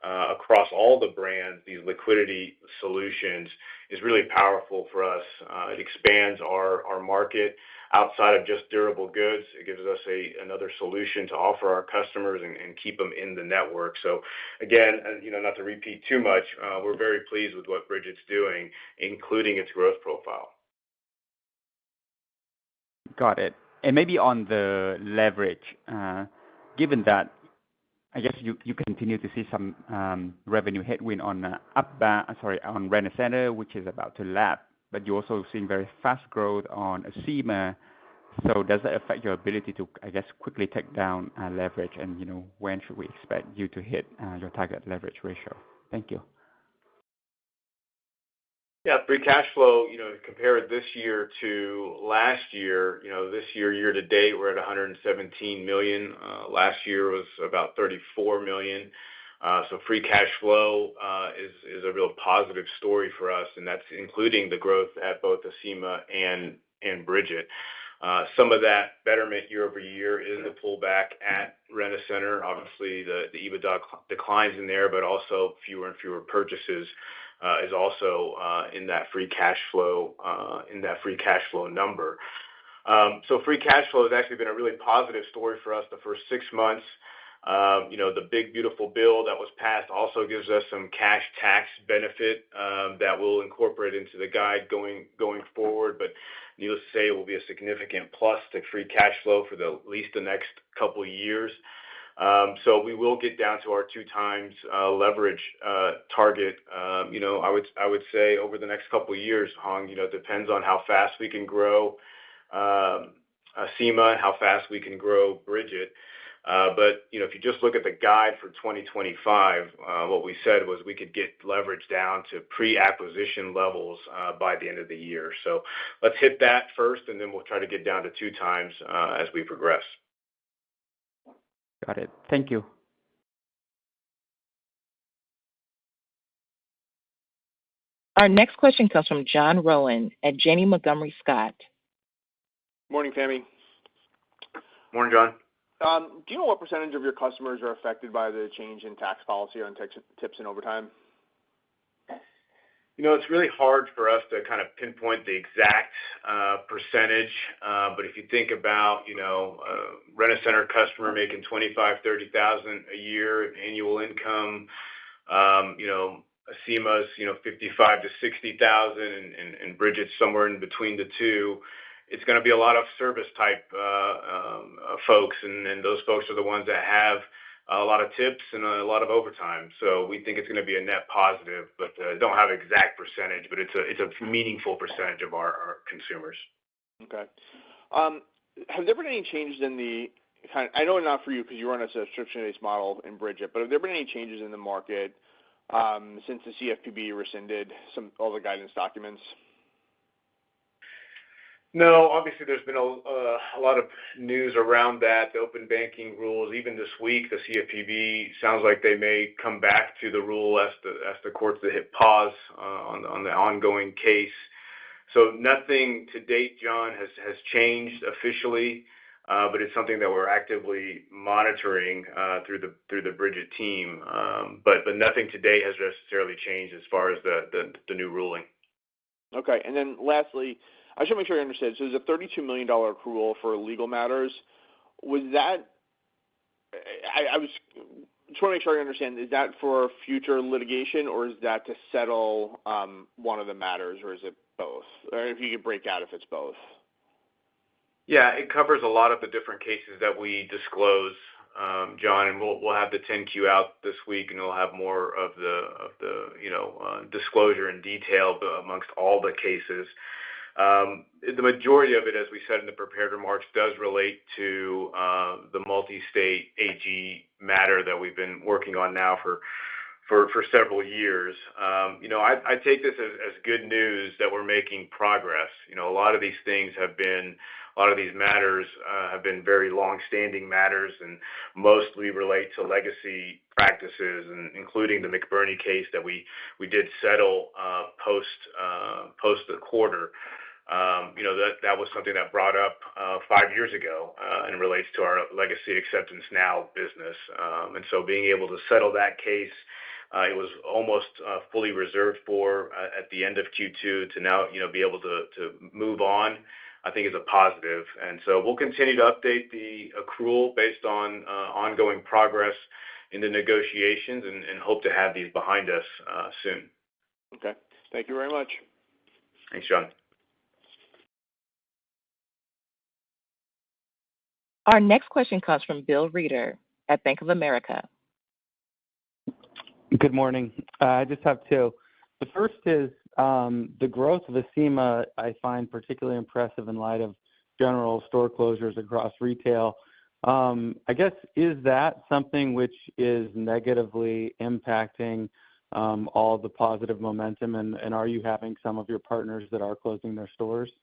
across all the brands these liquidity solutions is really powerful for us. It expands our market outside of just durable goods. It gives us another solution to offer our customers and keep them in the network. So again, not to repeat too much, we're very pleased with what Brigit's doing, including its growth profile. Got it. And maybe on the leverage, given that I guess you continue to see some revenue headwind on on Rent-A-Center, which is about to lap, but you're also seeing very fast growth on Acima. So does that affect your ability to, I guess, quickly take down leverage? And when should we expect you to hit your target leverage ratio? Thank you. Yeah, free cash flow, compare this year to last year, this year to date, we're at $117 million. Last year was about $34 million. So free cash flow is a real positive story for us, and that's including the growth at both Acima and Brigit. Some of that betterment year over year is the pullback at Rent-A-Center. Obviously, the EBITDA declines in there, but also fewer and fewer purchases is also in that free cash flow number. So free cash flow has actually been a really positive story for us the first 6 months. The big, beautiful bill that was passed also gives us some cash tax benefit that we'll incorporate into the guide going forward. But needless to say, it will be a significant plus to free cash flow for at least the next couple of years. So we will get down to our 2x leverage target. I would say over the next couple of years, Hong. It depends on how fast we can grow SEMA and how fast we can grow Bridget. But if you just look at the guide for 2025, what we said was we could get leverage down to pre-acquisition levels by the end of the year. So let's hit that first, and then we'll try to get down to 2x as we progress. Got it. Thank you. Our next question comes from John Rowan at Janney Montgomery Scott. Morning, Fahmi. Morning, John. Do you know what percentage of your customers are affected by the change in tax policy on tips and overtime? It's really hard for us to kind of pinpoint the exact percentage, but if you think about, Rent-A-Center customer making $25,000-$30,000 a year annual income, SEMA's, $55,000-$60,000, and Bridget's somewhere in between the two. It's going to be a lot of service type folks, and those folks are the ones that have a lot of tips and a lot of overtime. So we think it's going to be a net positive, but don't have an exact percentage, but it's a meaningful percentage of our consumers. Okay. Have there been any changes in the I know not for you because you run a subscription-based model in Bridget, but have there been any changes in the market since the CFPB rescinded all the guidance documents? No, obviously there's been a lot of news around that, the open banking rules. Even this week, the CFPB sounds like they may come back to the rule as the courts that hit pause on the ongoing case. So nothing to date, John, has changed officially, but it's something that we're actively monitoring through the Bridget team. But nothing to date has necessarily changed as far as the new ruling. Okay, and then lastly, I should make sure I understand. So there's a $32 million accrual for legal matters. Was that? I was just want to make sure I understand. Is that for future litigation, or is that to settle one of the matters, or is it both? Or if you could break out if it's both. Yeah, it covers a lot of the different cases that we disclose, John, and we'll have the 10-Q out this week, and we'll have more of the disclosure and detail amongst all the cases. The majority of it, as we said in the prepared remarks, does relate to the multi-state AG matter that we've been working on now for several years. I take this as good news that we're making progress. A lot of these matters have been very long-standing matters, and mostly relate to legacy practices, and including the McBurney case that we did settle post the quarter. That was something that brought up 5 years ago and relates to our legacy acceptance now business. And so being able to settle that case, it was almost fully reserved for at the end of Q2 to now be able to move on, I think is a positive. And so we'll continue to update the accrual based on ongoing progress in the negotiations, and hope to have these behind us soon. Okay. Thank you very much. Thanks, John. Our next question comes from Bill Reeder at Bank of America. Good morning. I just have two. The first is the growth of SEMA I find particularly impressive in light of general store closures across retail. I guess, is that something which is negatively impacting all the positive momentum, and are you having some of your partners that are closing their stores?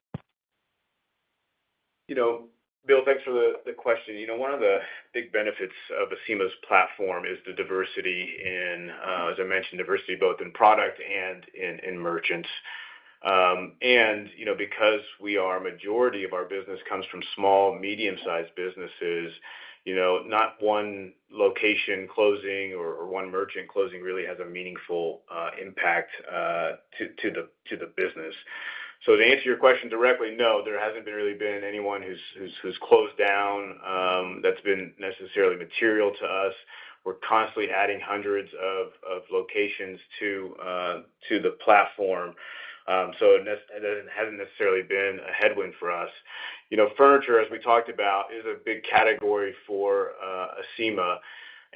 Bill, thanks for the question. One of the big benefits of SEMA's platform is the diversity in, as I mentioned, diversity both in product and in merchants. Because majority of our business comes from small, medium-sized businesses, not one location closing or one merchant closing really has a meaningful impact to the business. So to answer your question directly, no, there hasn't really been anyone who's closed down that's been necessarily material to us. We're constantly adding hundreds of locations to the platform. So it hasn't necessarily been a headwind for us. Furniture, as we talked about, is a big category for Acima.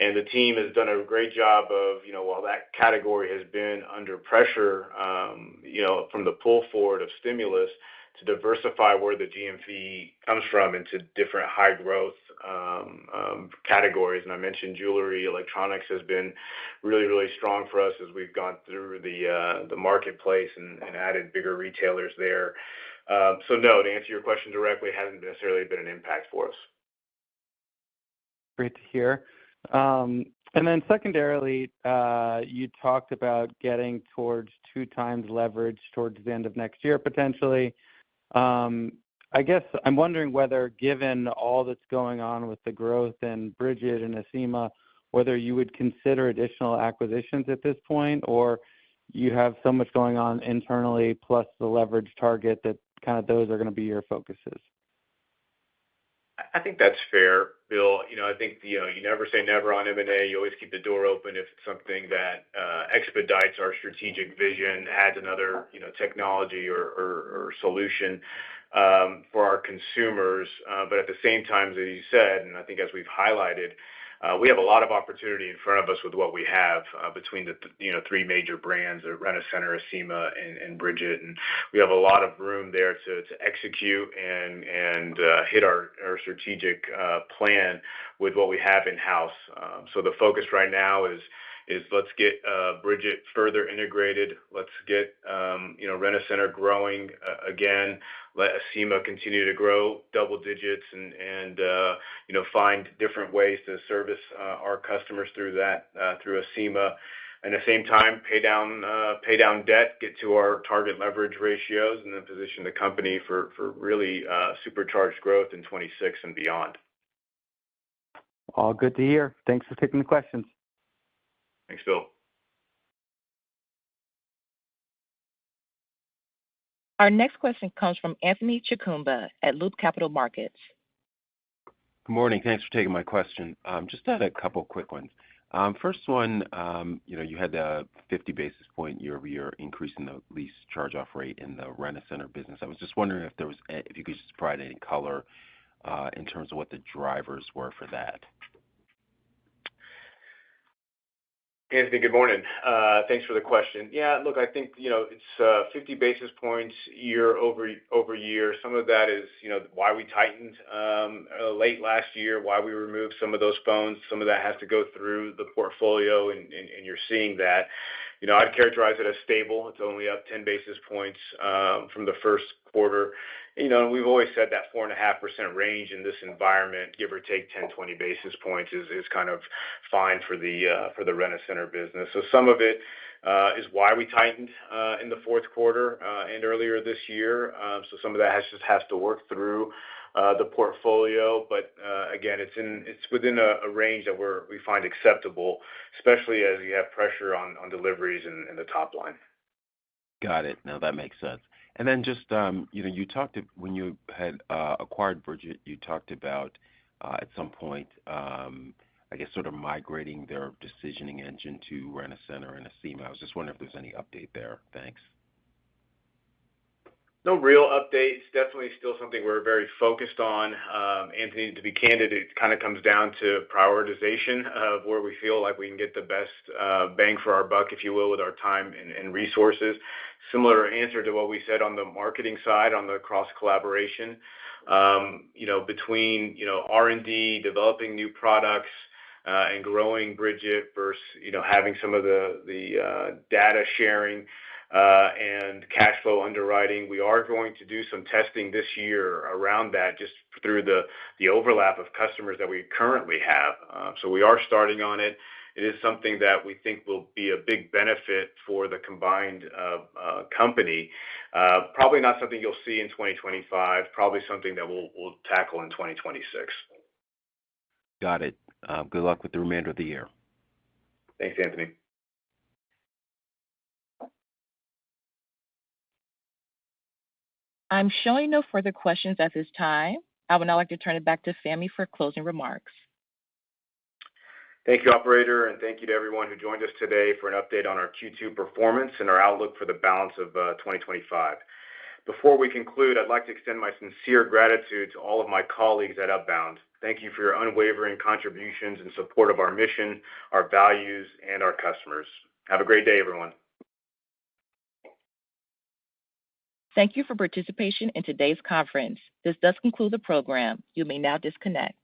And the team has done a great job of, while that category has been under pressure, from the pull forward of stimulus, to diversify where the GMV comes from into different high growth categories. And I mentioned jewelry, electronics has been really, really strong for us as we've gone through the marketplace and added bigger retailers there. So no, to answer your question directly, hasn't necessarily been an impact for us. Great to hear. And then secondarily, you talked about getting towards 2x leverage towards the end of next year, potentially. I guess I'm wondering whether, given all that's going on with the growth in Brigit and Acima, whether you would consider additional acquisitions at this point, or you have so much going on internally plus the leverage target that kind of those are going to be your focuses. I think that's fair, Bill. I think you never say never on M&A. You always keep the door open if it's something that expedites our strategic vision, adds another technology or solution for our consumers. But at the same time, as you said, and I think as we've highlighted, we have a lot of opportunity in front of us with what we have between the three major brands, Rent-A-Center, Acima, and Brigit, and we have a lot of room there to execute and hit our strategic plan with what we have in house. So the focus right now is let's get Brigit further integrated. Let's get Rent-A-Center growing again. Let Acima continue to grow double digits and find different ways to service our customers through Acima. And at the same time, pay down debt, get to our target leverage ratios, and then position the company for really supercharged growth in 26 and beyond. All good to hear. Thanks for taking the questions. Thanks, Bill. Our next question comes from Anthony Chukumba at Loop Capital Markets. Good morning. Thanks for taking my question. Just had a couple quick ones. First one, you had a 50 basis point year-over-year increase in the lease charge-off rate in the Rent-A-Center business. I was just wondering if you could just provide any color in terms of what the drivers were for that. Anthony, good morning. Thanks for the question. Yeah, look, I think, it's 50 basis points year over year. Some of that is, why we tightened late last year, why we removed some of those phones. Some of that has to go through the portfolio, and you're seeing that. I'd characterize it as stable. It's only up 10 basis points from the first quarter. We've always said that 4.5% range in this environment, give or take 10, 20 basis points, is kind of fine for the Rent-A-Center business. So some of it is why we tightened in the fourth quarter and earlier this year. So some of that just has to work through the portfolio, but again, it's within a range that we find acceptable, especially as you have pressure on deliveries and the top line. Got it. Now that makes sense. And then just you talked when you had acquired Brigit, you talked about at some point, I guess, sort of migrating their decisioning engine to Rent-A-Center and Acima. I was just wondering if there's any update there. Thanks. No real updates. Definitely still something we're very focused on. Anthony, to be candid, it kind of comes down to prioritization of where we feel like we can get the best bang for our buck, if you will, with our time and resources. Similar answer to what we said on the marketing side, on the cross collaboration, between R&D, developing new products, and growing Brigit versus having some of the data sharing and cash flow underwriting. We are going to do some testing this year around that, just through the overlap of customers that we currently have. So we are starting on it. It is something that we think will be a big benefit for the combined company. Probably not something you'll see in 2025. Probably something that we'll tackle in 2026. Got it. Good luck with the remainder of the year. Thanks, Anthony. I'm showing no further questions at this time. I would now like to turn it back to Fahmi for closing remarks. Thank you, operator, and thank you to everyone who joined us today for an update on our Q2 performance and our outlook for the balance of 2025. Before we conclude, I'd like to extend my sincere gratitude to all of my colleagues at Upbound. Thank you for your unwavering contributions in support of our mission, our values, and our customers. Have a great day, everyone. Thank you for participation in today's conference. This does conclude the program. You may now disconnect.